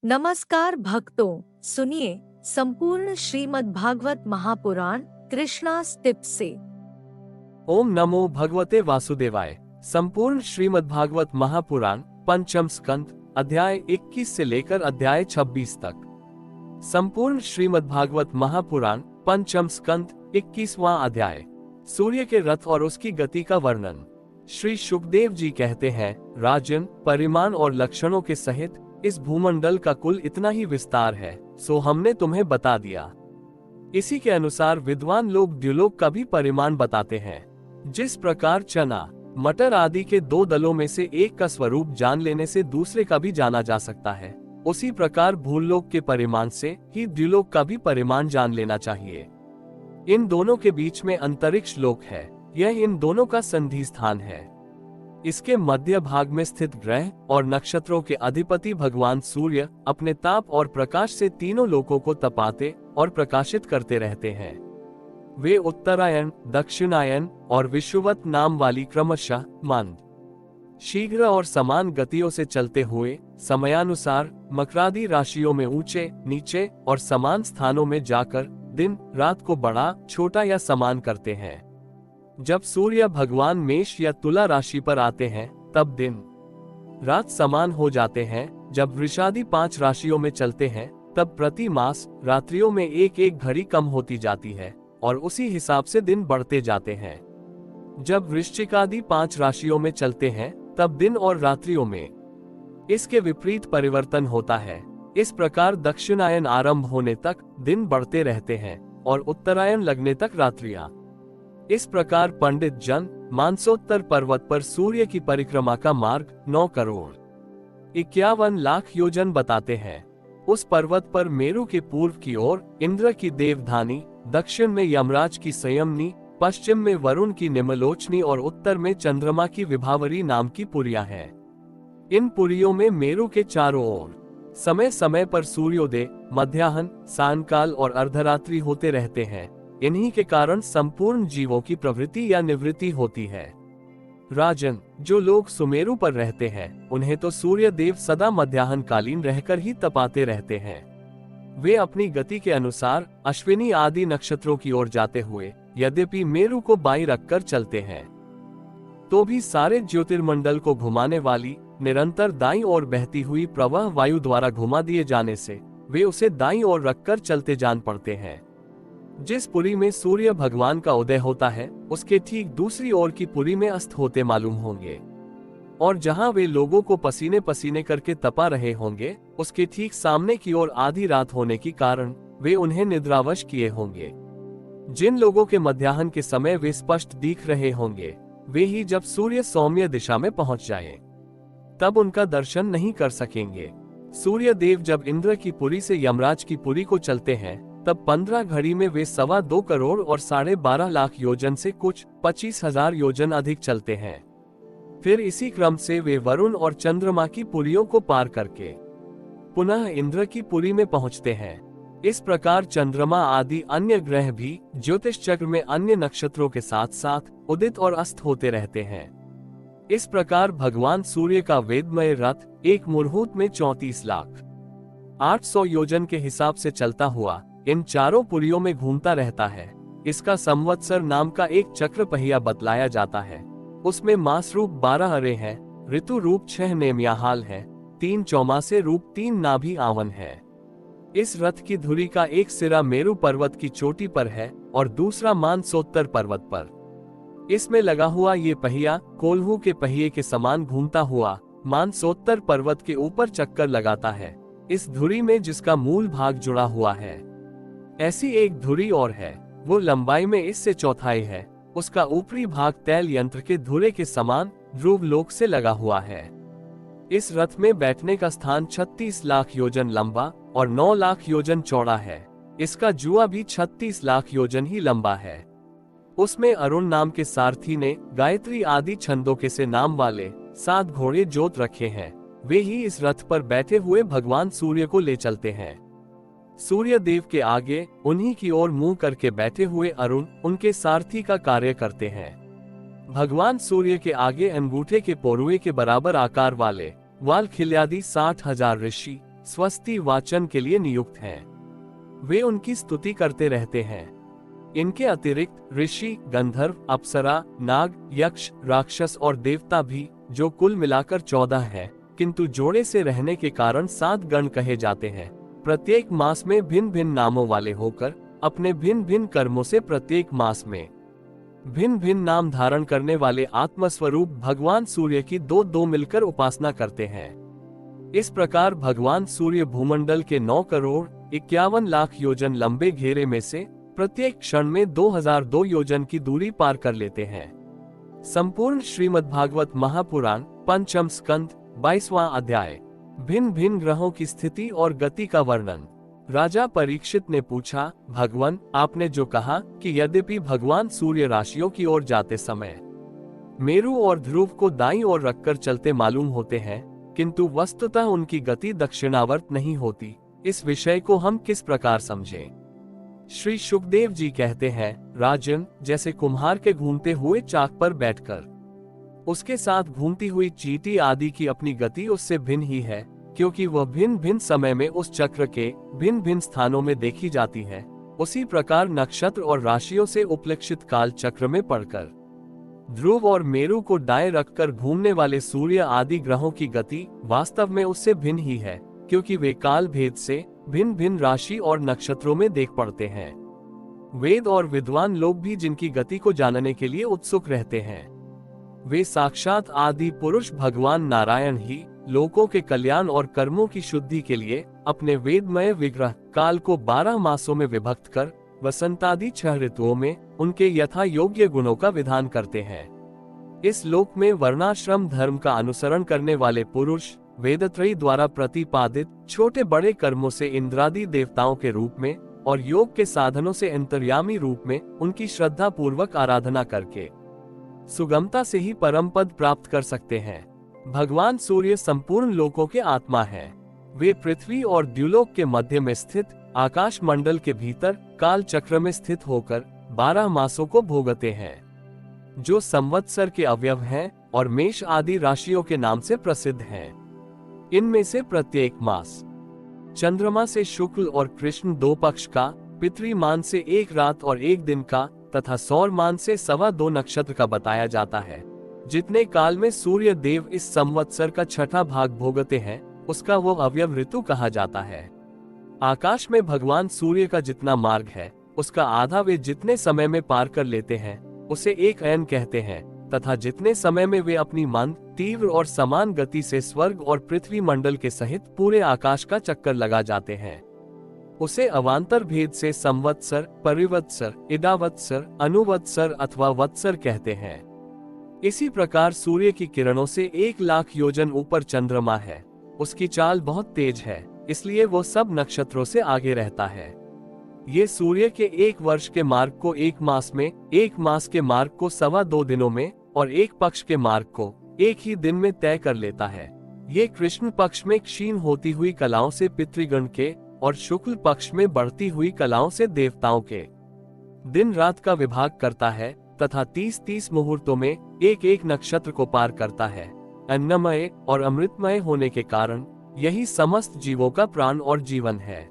नमस्कार भक्तों, सुनिए संपूर्ण श्रीमद् भागवत महापुराण कृष्णा टिप्स से। ओम नमो भगवते वासुदेवाय। संपूर्ण श्रीमद् भागवत महापुराण पंचम स्कंद अध्याय 21 से लेकर अध्याय 26 तक। संपूर्ण श्रीमद् भागवत महापुराण पंचम स्कंद 21वां अध्याय। सूर्य के रथ और उसकी गति का वर्णन। श्री सुखदेव जी कहते हैं, राजन, परिमाण और लक्षणों के सहित इस भूमंडल का कुल इतना ही विस्तार है, सो हमने तुम्हें बता दिया। इसी के अनुसार विद्वान लोग द्युलोक का भी परिमाण बताते हैं। जिस प्रकार चना, मटर आदि के दो दलों में से एक का स्वरूप जान लेने से दूसरे का भी जाना जा सकता है, उसी प्रकार भूलोक के परिमाण से ही द्युलोक का भी परिमाण जान लेना चाहिए। इन दोनों के बीच में अंतरिक्ष लोक है, यह इन दोनों का संधि स्थान है। इसके मध्य भाग में स्थित ग्रह और नक्षत्रों के अधिपति भगवान सूर्य अपने ताप और प्रकाश से तीनों लोकों को तपाते और प्रकाशित करते रहते हैं। वे उत्तरायण, दक्षिणायन और विषुवत नाम वाली क्रमशः मंद, शीघ्र और समान गतियों से चलते हुए समयानुसार मकरादि राशियों में ऊंचे, नीचे और समान स्थानों में जाकर दिन रात को बड़ा, छोटा या समान करते हैं। जब सूर्य भगवान मेष या तुला राशि पर आते हैं तब दिन रात समान हो जाते हैं। जब वृषादि 5 राशियों में चलते हैं तब प्रति मास रात्रियों में एक एक घड़ी कम होती जाती है और उसी हिसाब से दिन बढ़ते जाते हैं। जब वृश्चिकादि 5 राशियों में चलते हैं तब दिन और रात्रियों में इसके विपरीत परिवर्तन होता है। इस प्रकार दक्षिणायन आरंभ होने तक दिन बढ़ते रहते हैं और उत्तरायण लगने तक रात्रियां। इस प्रकार पंडित जन मानसोत्तर पर्वत पर सूर्य की परिक्रमा का मार्ग 9 करोड़ 51 लाख योजन बताते हैं। उस पर्वत पर मेरु के पूर्व की ओर इंद्र की देवधानी, दक्षिण में यमराज की संयमनी, पश्चिम में वरुण की निमलोचनी और उत्तर में चंद्रमा की विभावरी नाम की पुरियां हैं। इन पुरियों में मेरु के चारों ओर समय समय पर सूर्योदय, मध्याह्न, सायंकाल और अर्धरात्रि होते रहते हैं। इन्हीं के कारण संपूर्ण जीवों की प्रवृत्ति या निवृत्ति होती है। राजन, जो लोग सुमेरु पर रहते हैं उन्हें तो सूर्य देव सदा मध्याह्न कालीन रहकर ही तपाते रहते हैं। वे अपनी गति के अनुसार अश्विनी आदि नक्षत्रों की ओर जाते हुए यद्यपि मेरु को बाईं रखकर चलते हैं, तो भी सारे ज्योतिर्मंडल को घुमाने वाली निरंतर दाईं ओर बहती हुई प्रवाह वायु द्वारा घुमा दिए जाने से वे उसे दाईं ओर रखकर चलते जान पड़ते हैं। जिस पुरी में सूर्य भगवान का उदय होता है उसके ठीक दूसरी ओर की पुरी में अस्त होते मालूम होंगे, और जहां वे लोगों को पसीने पसीने करके तपा रहे होंगे उसके ठीक सामने की ओर आधी रात होने के कारण वे उन्हें निद्रावश किए होंगे। जिन लोगों के मध्याह्न के समय वे स्पष्ट दिख रहे होंगे, वे ही जब सूर्य सौम्य दिशा में पहुंच जाए तब उनका दर्शन नहीं कर सकेंगे। सूर्य देव जब इंद्र की पुरी से यमराज की पुरी को चलते हैं तब 15 घड़ी में वे 2.25 करोड़ और 12.5 लाख योजन से कुछ 25,000 योजन अधिक चलते हैं। फिर इसी क्रम से वे वरुण और चंद्रमा की पुरियों को पार करके पुनः इंद्र की पुरी में पहुंचते हैं। इस प्रकार चंद्रमा आदि अन्य ग्रह भी ज्योतिष चक्र में अन्य नक्षत्रों के साथ साथ उदित और अस्त होते रहते हैं। इस प्रकार भगवान सूर्य का वेदमय रथ एक मुहूर्त में 34,800,000 योजन के हिसाब से चलता हुआ इन चारों पुरियों में घूमता रहता है। इसका संवत्सर नाम का एक चक्र पहिया बतलाया जाता है। उसमें मास रूप 12 अरे हैं, ऋतु रूप 6 नेमयाहाल है, 3 चौमासे रूप 3 नाभि आवन है। इस रथ की धुरी का एक सिरा मेरु पर्वत की चोटी पर है और दूसरा मानसोत्तर पर्वत पर। इसमें लगा हुआ ये पहिया कोल्हू के पहिए के समान घूमता हुआ मानसोत्तर पर्वत के ऊपर चक्कर लगाता है। इस धुरी में जिसका मूल भाग जुड़ा हुआ है, ऐसी एक धुरी और है, वो लंबाई में इससे चौथाई है। उसका ऊपरी भाग तैल यंत्र के धुरे के समान ध्रुव लोक से लगा हुआ है। इस रथ में बैठने का स्थान 36 लाख योजन लंबा और 9 लाख योजन चौड़ा है। इसका जुआ भी 36 लाख योजन ही लंबा है। उसमें अरुण नाम के सारथी ने गायत्री आदि छंदों के से नाम वाले 7 घोड़े जोत रखे हैं। वे ही इस रथ पर बैठे हुए भगवान सूर्य को ले चलते हैं। सूर्य देव के आगे उन्हीं की ओर मुंह करके बैठे हुए अरुण उनके सारथी का कार्य करते हैं। भगवान सूर्य के आगे अंगूठे के पोरुए के बराबर आकार वाले वाल खिल्यादि 60,000 ऋषि स्वस्ति वाचन के लिए नियुक्त हैं। वे उनकी स्तुति करते रहते हैं। इनके अतिरिक्त ऋषि, गंधर्व, अप्सरा, नाग, यक्ष, राक्षस और देवता भी, जो कुल मिलाकर 14 हैं, किंतु जोड़े से रहने के कारण 7 गण कहे जाते हैं। प्रत्येक मास में भिन्न भिन्न नामों वाले होकर अपने भिन्न भिन्न कर्मों से प्रत्येक मास में भिन्न भिन्न नाम धारण करने वाले आत्मस्वरूप भगवान सूर्य की दो दो मिलकर उपासना करते हैं। इस प्रकार भगवान सूर्य भूमंडल के 9 करोड़ 51 लाख योजन लंबे घेरे में से प्रत्येक क्षण में 2002 योजन की दूरी पार कर लेते हैं। संपूर्ण श्रीमद्भागवत महापुराण पंचम स्कंद 22वां अध्याय। भिन्न भिन्न ग्रहों की स्थिति और गति का वर्णन। राजा परीक्षित ने पूछा, भगवान, आपने जो कहा कि यद्यपि भगवान सूर्य राशियों की ओर जाते समय मेरु और ध्रुव को दाईं ओर रखकर चलते मालूम होते हैं, किंतु वस्तुतः उनकी गति दक्षिणावर्त नहीं होती, इस विषय को हम किस प्रकार समझें? श्री सुखदेव जी कहते हैं, राजन, जैसे कुम्हार के घूमते हुए चाक पर बैठकर उसके साथ घूमती हुई चींटी आदि की अपनी गति उससे भिन्न ही है, क्योंकि वह भिन्न भिन्न समय में उस चक्र के भिन्न भिन्न स्थानों में देखी जाती है, उसी प्रकार नक्षत्र और राशियों से उपलक्षित काल चक्र में पड़कर ध्रुव और मेरु को दाएं रखकर घूमने वाले सूर्य आदि ग्रहों की गति वास्तव में उससे भिन्न ही है, क्योंकि वे काल भेद से भिन्न भिन्न राशि और नक्षत्रों में देख पड़ते हैं। वेद और विद्वान लोग भी जिनकी गति को जानने के लिए उत्सुक रहते हैं, वे साक्षात आदि पुरुष भगवान नारायण ही लोकों के कल्याण और कर्मों की शुद्धि के लिए अपने वेदमय विग्रह काल को 12 मासों में विभक्त कर वसंतादि 6 ऋतुओं में उनके यथा योग्य गुणों का विधान करते हैं। इस लोक में वर्णाश्रम धर्म का अनुसरण करने वाले पुरुष वेदत्रयी द्वारा प्रतिपादित छोटे बड़े कर्मों से इंद्रादि देवताओं के रूप में और योग के साधनों से अंतर्यामी रूप में उनकी श्रद्धा पूर्वक आराधना करके सुगमता से ही परम पद प्राप्त कर सकते हैं। भगवान सूर्य संपूर्ण लोकों के आत्मा हैं। वे पृथ्वी और द्युलोक के मध्य में स्थित आकाश मंडल के भीतर काल चक्र में स्थित होकर 12 मासों को भोगते हैं, जो संवत्सर के अवयव हैं और मेष आदि राशियों के नाम से प्रसिद्ध हैं। इनमें से प्रत्येक मास चंद्रमा से शुक्ल और कृष्ण 2 पक्ष का, पितृमान से 1 रात और 1 दिन का तथा सौरमान से 2.25 नक्षत्र का बताया जाता है। जितने काल में सूर्य देव इस संवत्सर का 6ठा भाग भोगते हैं, उसका वो अवयव ऋतु कहा जाता है। आकाश में भगवान सूर्य का जितना मार्ग है, उसका आधा वे जितने समय में पार कर लेते हैं, उसे 1 अयन कहते हैं, तथा जितने समय में वे अपनी मंद, तीव्र और समान गति से स्वर्ग और पृथ्वी मंडल के सहित पूरे आकाश का चक्कर लगा जाते हैं, उसे अवांतर भेद से संवत्सर, परिवत्सर, इडावत्सर, अनुवत्सर अथवा वत्सर कहते हैं। इसी प्रकार सूर्य की किरणों से 1 लाख योजन ऊपर चंद्रमा है। उसकी चाल बहुत तेज है, इसलिए वो सब नक्षत्रों से आगे रहता है। ये सूर्य के 1 वर्ष के मार्ग को 1 मास में, 1 मास के मार्ग को 2.25 दिनों में और 1 पक्ष के मार्ग को 1 ही दिन में तय कर लेता है। ये कृष्ण पक्ष में क्षीण होती हुई कलाओं से पितृगण के और शुक्ल पक्ष में बढ़ती हुई कलाओं से देवताओं के दिन रात का विभाग करता है तथा 30-30 मुहूर्तों में 1-1 नक्षत्र को पार करता है। अन्नमय और अमृतमय होने के कारण यही समस्त जीवों का प्राण और जीवन है।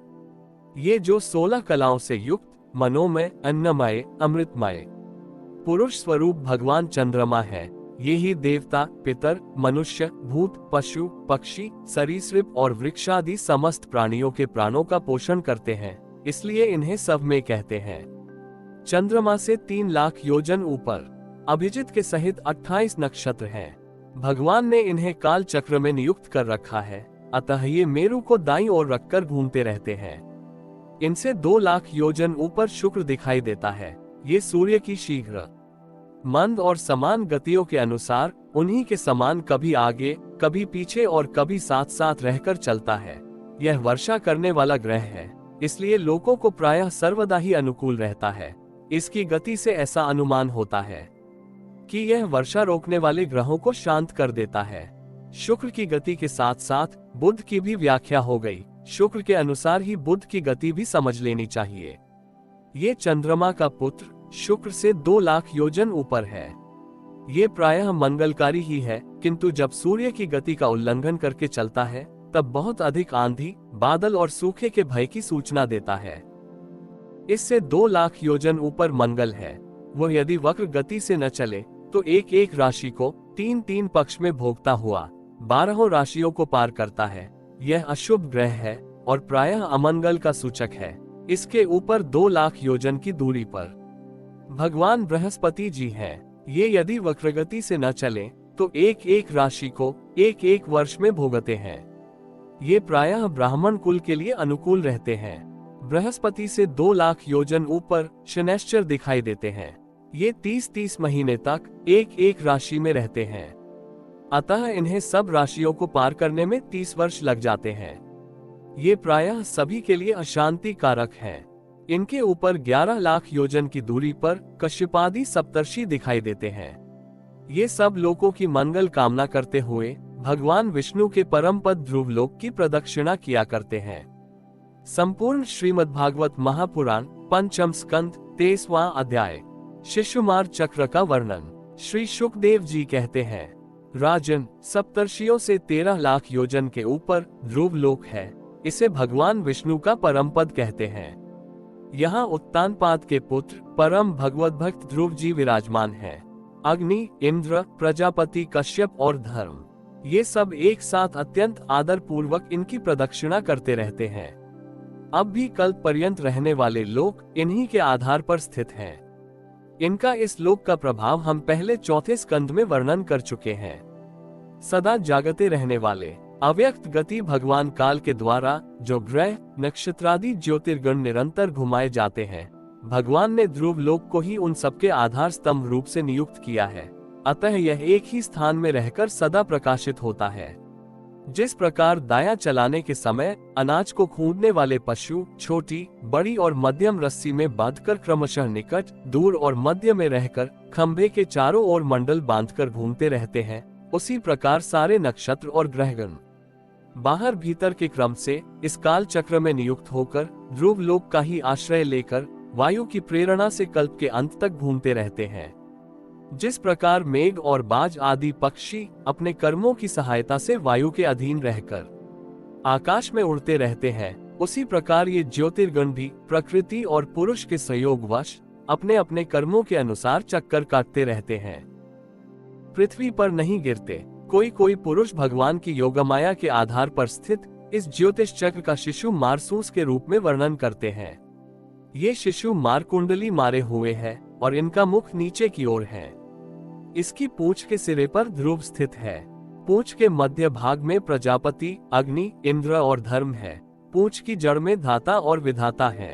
ये जो 16 कलाओं से युक्त मनोमय, अन्नमय, अमृतमय पुरुष स्वरूप भगवान चंद्रमा है, ये ही देवता, पितर, मनुष्य, भूत, पशु, पक्षी, सरीसृप और वृक्षादि समस्त प्राणियों के प्राणों का पोषण करते हैं, इसलिए इन्हें सब में कहते हैं। चंद्रमा से 3 लाख योजन ऊपर अभिजित के सहित 28 नक्षत्र हैं। भगवान ने इन्हें काल चक्र में नियुक्त कर रखा है, अतः ये मेरु को दाईं ओर रखकर घूमते रहते हैं। इनसे 2 लाख योजन ऊपर शुक्र दिखाई देता है। ये सूर्य की शीघ्र, मंद और समान गतियों के अनुसार उन्हीं के समान कभी आगे, कभी पीछे और कभी साथ साथ रहकर चलता है। यह वर्षा करने वाला ग्रह है, इसलिए लोगों को प्रायः सर्वदा ही अनुकूल रहता है। इसकी गति से ऐसा अनुमान होता है कि यह वर्षा रोकने वाले ग्रहों को शांत कर देता है। शुक्र की गति के साथ साथ बुध की भी व्याख्या हो गई। शुक्र के अनुसार ही बुध की गति भी समझ लेनी चाहिए। ये चंद्रमा का पुत्र शुक्र से 2 लाख योजन ऊपर है। ये प्रायः मंगलकारी ही है, किंतु जब सूर्य की गति का उल्लंघन करके चलता है तब बहुत अधिक आंधी, बादल और सूखे के भय की सूचना देता है। इससे 2 लाख योजन ऊपर मंगल है। वह यदि वक्र गति से न चले तो एक एक राशि को 3-3 पक्ष में भोगता हुआ 12 राशियों को पार करता है। यह अशुभ ग्रह है और प्रायः अमंगल का सूचक है। इसके ऊपर 2 लाख योजन की दूरी पर भगवान बृहस्पति जी हैं। ये यदि वक्रगति से न चले तो एक एक राशि को एक एक वर्ष में भोगते हैं। ये प्रायः ब्राह्मण कुल के लिए अनुकूल रहते हैं। बृहस्पति से 2 लाख योजन ऊपर शनैश्चर दिखाई देते हैं। ये 30-30 महीने तक एक एक राशि में रहते हैं। अतः इन्हें सब राशियों को पार करने में 30 वर्ष लग जाते हैं। ये प्रायः सभी के लिए अशांति कारक हैं। इनके ऊपर 11 लाख योजन की दूरी पर कश्यपादि सप्तर्षि दिखाई देते हैं। ये सब लोगों की मंगल कामना करते हुए भगवान विष्णु के परम पद ध्रुवलोक की प्रदक्षिणा किया करते हैं। संपूर्ण श्रीमद्भागवत महापुराण पंचम स्कंद 23वां अध्याय। शिशुमार चक्र का वर्णन। श्री शुकदेव जी कहते हैं, राजन, सप्तर्षियों से 13 लाख योजन के ऊपर ध्रुवलोक है। इसे भगवान विष्णु का परम पद कहते हैं। यहाँ उत्तानपाद के पुत्र परम भगवत भक्त ध्रुव जी विराजमान हैं। अग्नि, इंद्र, प्रजापति, कश्यप और धर्म, ये सब एक साथ अत्यंत आदर पूर्वक इनकी प्रदक्षिणा करते रहते हैं। अब भी कल्प पर्यंत रहने वाले लोक इन्हीं के आधार पर स्थित हैं। इनका इस लोक का प्रभाव हम पहले 4थे स्कंद में वर्णन कर चुके हैं। सदा जागते रहने वाले अव्यक्त गति भगवान काल के द्वारा जो ग्रह, नक्षत्रादि ज्योतिर्गण निरंतर घुमाए जाते हैं, भगवान ने ध्रुव लोक को ही उन सबके आधार स्तंभ रूप से नियुक्त किया है। अतः यह एक ही स्थान में रहकर सदा प्रकाशित होता है। जिस प्रकार दाया चलाने के समय अनाज को खूंदने वाले पशु छोटी, बड़ी और मध्यम रस्सी में बांधकर क्रमशः निकट, दूर और मध्य में रहकर खंभे के चारों ओर मंडल बांधकर घूमते रहते हैं, उसी प्रकार सारे नक्षत्र और ग्रहगण बाहर भीतर के क्रम से इस काल चक्र में नियुक्त होकर ध्रुव लोक का ही आश्रय लेकर वायु की प्रेरणा से कल्प के अंत तक घूमते रहते हैं। जिस प्रकार मेघ और बाज आदि पक्षी अपने कर्मों की सहायता से वायु के अधीन रहकर आकाश में उड़ते रहते हैं, उसी प्रकार ये ज्योतिर्गण भी प्रकृति और पुरुष के संयोगवश अपने अपने कर्मों के अनुसार चक्कर काटते रहते हैं। पृथ्वी पर नहीं गिरते। कोई कोई पुरुष भगवान की योगमाया के आधार पर स्थित इस ज्योतिष चक्र का शिशु मारसूस के रूप में वर्णन करते हैं। ये शिशु मार कुंडली मारे हुए है और इनका मुख नीचे की ओर है। इसकी पूंछ के सिरे पर ध्रुव स्थित है। पूंछ के मध्य भाग में प्रजापति, अग्नि, इंद्र और धर्म है। पूंछ की जड़ में धाता और विधाता है।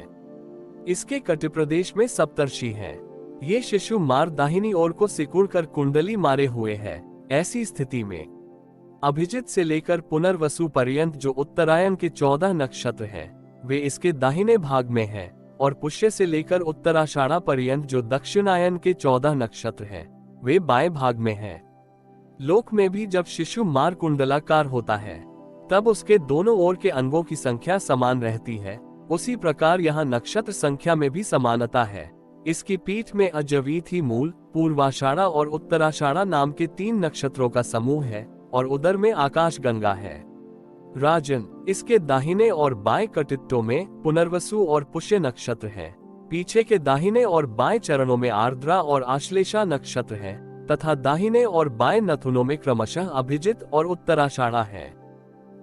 इसके कटिप्रदेश में सप्तर्षि हैं। ये शिशु मार दाहिनी ओर को सिकुड़कर कुंडली मारे हुए है। ऐसी स्थिति में अभिजित से लेकर पुनर्वसु पर्यंत जो उत्तरायण के 14 नक्षत्र हैं, वे इसके दाहिने भाग में हैं, और पुष्य से लेकर उत्तराषाढ़ा पर्यंत जो दक्षिणायन के 14 नक्षत्र हैं, वे बाएं भाग में हैं। लोक में भी जब शिशु मार कुंडलाकार होता है तब उसके दोनों ओर के अंगों की संख्या समान रहती है। उसी प्रकार यहाँ नक्षत्र संख्या में भी समानता है। इसकी पीठ में अजवीथी मूल, पूर्वाषाढ़ा और उत्तराषाढ़ा नाम के 3 नक्षत्रों का समूह है और उदर में आकाश गंगा है। राजन, इसके दाहिने और बाएं कटित्तों में पुनर्वसु और पुष्य नक्षत्र हैं। पीछे के दाहिने और बाएं चरणों में आर्द्रा और आश्लेषा नक्षत्र हैं तथा दाहिने और बाएं नथुनों में क्रमशः अभिजित और उत्तराषाढ़ा है।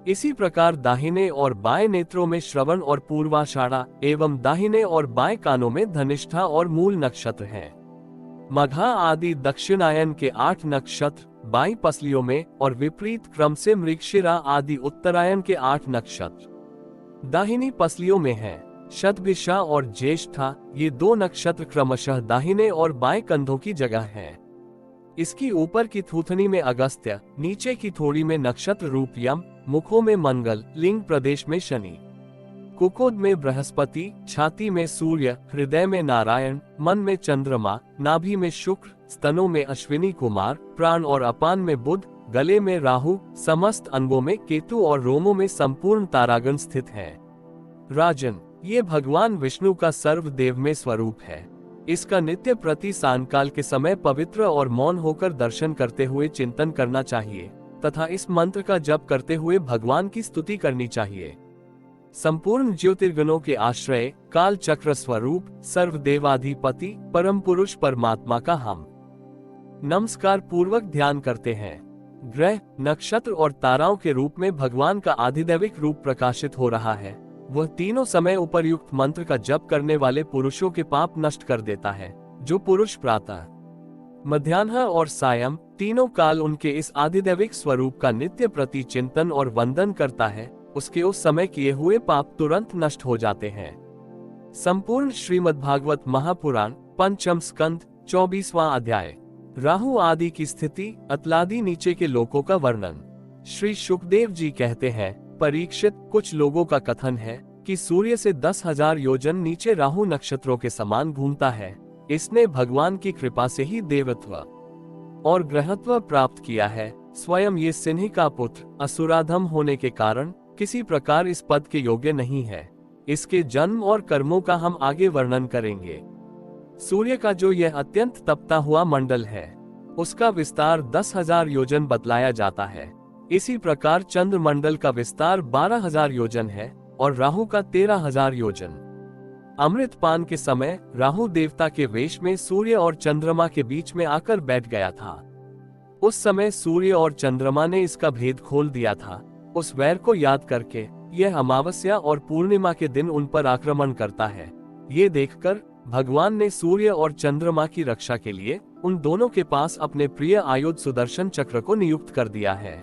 इसी प्रकार दाहिने और बाएं नेत्रों में श्रवण और पूर्वाषाढ़ा एवं दाहिने और बाएं कानों में धनिष्ठा और मूल नक्षत्र हैं। मघा आदि दक्षिणायन के 8 नक्षत्र बाईं पसलियों में और विपरीत क्रम से मृगशिरा आदि उत्तरायण के 8 नक्षत्र दाहिनी पसलियों में हैं। शतभिषा और ज्येष्ठा ये 2 नक्षत्र क्रमशः दाहिने और बाएं कंधों की जगह हैं। इसकी ऊपर की थूथनी में अगस्त्य, नीचे की थोड़ी में नक्षत्र रूप यम, मुखों में मंगल, लिंग प्रदेश में शनि, कुकोद में बृहस्पति, छाती में सूर्य, हृदय में नारायण, मन में चंद्रमा, नाभि में शुक्र, स्तनों में अश्विनी कुमार, प्राण और अपान में बुध, गले में राहु, समस्त अंगों में केतु और रोमों में संपूर्ण तारागण स्थित हैं। राजन, ये भगवान विष्णु का सर्वदेव में स्वरूप है। इसका नित्य प्रति सायंकाल के समय पवित्र और मौन होकर दर्शन करते हुए चिंतन करना चाहिए तथा इस मंत्र का जप करते हुए भगवान की स्तुति करनी चाहिए। संपूर्ण ज्योतिर्गणों के आश्रय, काल चक्र स्वरूप, सर्वदेवाधिपति परम पुरुष परमात्मा का हम नमस्कार पूर्वक ध्यान करते हैं। ग्रह, नक्षत्र और ताराओं के रूप में भगवान का आधिदैविक रूप प्रकाशित हो रहा है। वह तीनों समय उपर्युक्त मंत्र का जप करने वाले पुरुषों के पाप नष्ट कर देता है। जो पुरुष प्रातः, मध्याह्न और सायं तीनों काल उनके इस आधिदैविक स्वरूप का नित्य प्रति चिंतन और वंदन करता है, उसके उस समय किए हुए पाप तुरंत नष्ट हो जाते हैं। संपूर्ण श्रीमद्भागवत महापुराण पंचम स्कंद 24वां अध्याय। राहु आदि की स्थिति, अतलादी नीचे के लोकों का वर्णन। श्री सुखदेव जी कहते हैं, परीक्षित, कुछ लोगों का कथन है कि सूर्य से 10,000 योजन नीचे राहु नक्षत्रों के समान घूमता है। इसने भगवान की कृपा से ही देवत्व और ग्रहत्व प्राप्त किया है। स्वयं ये सिंह का पुत्र असुराधम होने के कारण किसी प्रकार इस पद के योग्य नहीं है। इसके जन्म और कर्मों का हम आगे वर्णन करेंगे। सूर्य का जो यह अत्यंत तपता हुआ मंडल है, उसका विस्तार 10,000 योजन बतलाया जाता है। इसी प्रकार चंद्रमंडल का विस्तार 12,000 योजन है और राहु का 13,000 योजन। अमृतपान के समय राहु देवता के वेश में सूर्य और चंद्रमा के बीच में आकर बैठ गया था। उस समय सूर्य और चंद्रमा ने इसका भेद खोल दिया था। उस वैर को याद करके यह अमावस्या और पूर्णिमा के दिन उन पर आक्रमण करता है। ये देखकर भगवान ने सूर्य और चंद्रमा की रक्षा के लिए उन दोनों के पास अपने प्रिय आयुध सुदर्शन चक्र को नियुक्त कर दिया है।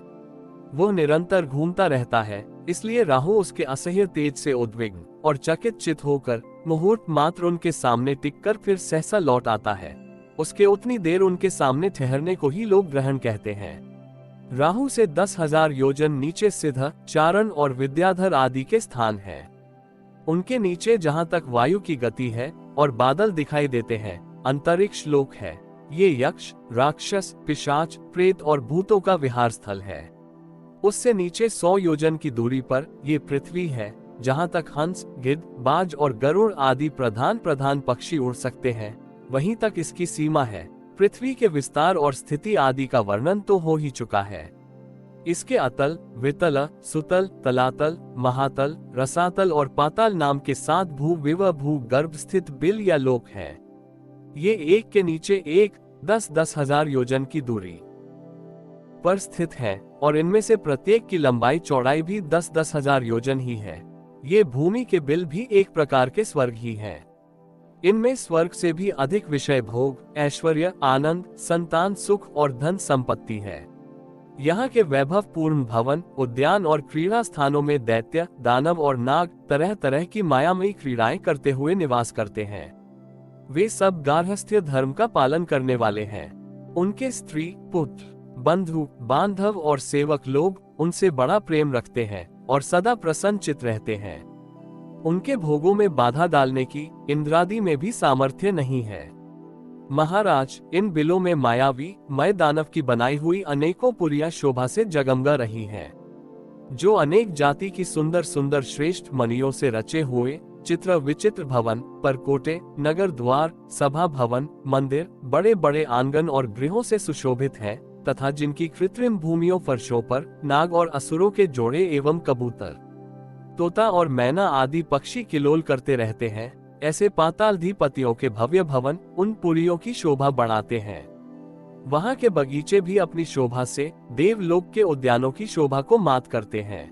वह निरंतर घूमता रहता है, इसलिए राहु उसके असह्य तेज से उद्विग्न और चकित चित होकर मुहूर्त मात्र उनके सामने टिककर फिर सहसा लौट आता है। उसके उतनी देर उनके सामने ठहरने को ही लोग ग्रहण कहते हैं। राहु से 10,000 योजन नीचे सिद्ध, चारण और विद्याधर आदि के स्थान है। उनके नीचे जहां तक वायु की गति है और बादल दिखाई देते हैं, अंतरिक्ष लोक है। ये यक्ष, राक्षस, पिशाच, प्रेत और भूतों का विहार स्थल है। उससे नीचे 100 योजन की दूरी पर ये पृथ्वी है, जहां तक हंस, गिद्ध, बाज और गरुड़ आदि प्रधान पक्षी उड़ सकते हैं, वहीं तक इसकी सीमा है। पृथ्वी के विस्तार और स्थिति आदि का वर्णन तो हो ही चुका है। इसके अतल, वितल, सुतल, तलातल, महातल, रसातल और पाताल नाम के 7 भू गर्भ स्थित बिल या लोक हैं। ये एक के नीचे एक 10,000 योजन की दूरी पर स्थित है और इनमें से प्रत्येक की लंबाई चौड़ाई भी 10,000 योजन ही है। ये भूमि के बिल भी एक प्रकार के स्वर्ग ही हैं। इनमें स्वर्ग से भी अधिक विषय भोग, ऐश्वर्य, आनंद, संतान सुख और धन संपत्ति है। यहाँ के वैभव पूर्ण भवन, उद्यान और क्रीड़ा स्थानों में दैत्य, दानव और नाग तरह तरह की मायामयी क्रीड़ाएं करते हुए निवास करते हैं। वे सब गार्हस्थ्य धर्म का पालन करने वाले हैं। उनके स्त्री, पुत्र, बंधु, बांधव और सेवक लोग उनसे बड़ा प्रेम रखते हैं और सदा प्रसन्नचित रहते हैं। उनके भोगों में बाधा डालने की इंद्रादि में भी सामर्थ्य नहीं है। महाराज, इन बिलों में मायावी, मय दानव की बनाई हुई अनेकों पुरियां शोभा से जगमगा रही हैं, जो अनेक जाति की सुंदर सुंदर श्रेष्ठ मणियों से रचे हुए चित्र विचित्र भवन, परकोटे, नगर द्वार, सभा भवन, मंदिर, बड़े बड़े आंगन और गृहों से सुशोभित हैं, तथा जिनकी कृत्रिम भूमियों फर्शों पर नाग और असुरों के जोड़े एवं कबूतर, तोता और मैना आदि पक्षी किलोल करते रहते हैं। ऐसे पातालधिपतियों के भव्य भवन उन पुरियों की शोभा बढ़ाते हैं। वहां के बगीचे भी अपनी शोभा से देवलोक के उद्यानों की शोभा को मात करते हैं।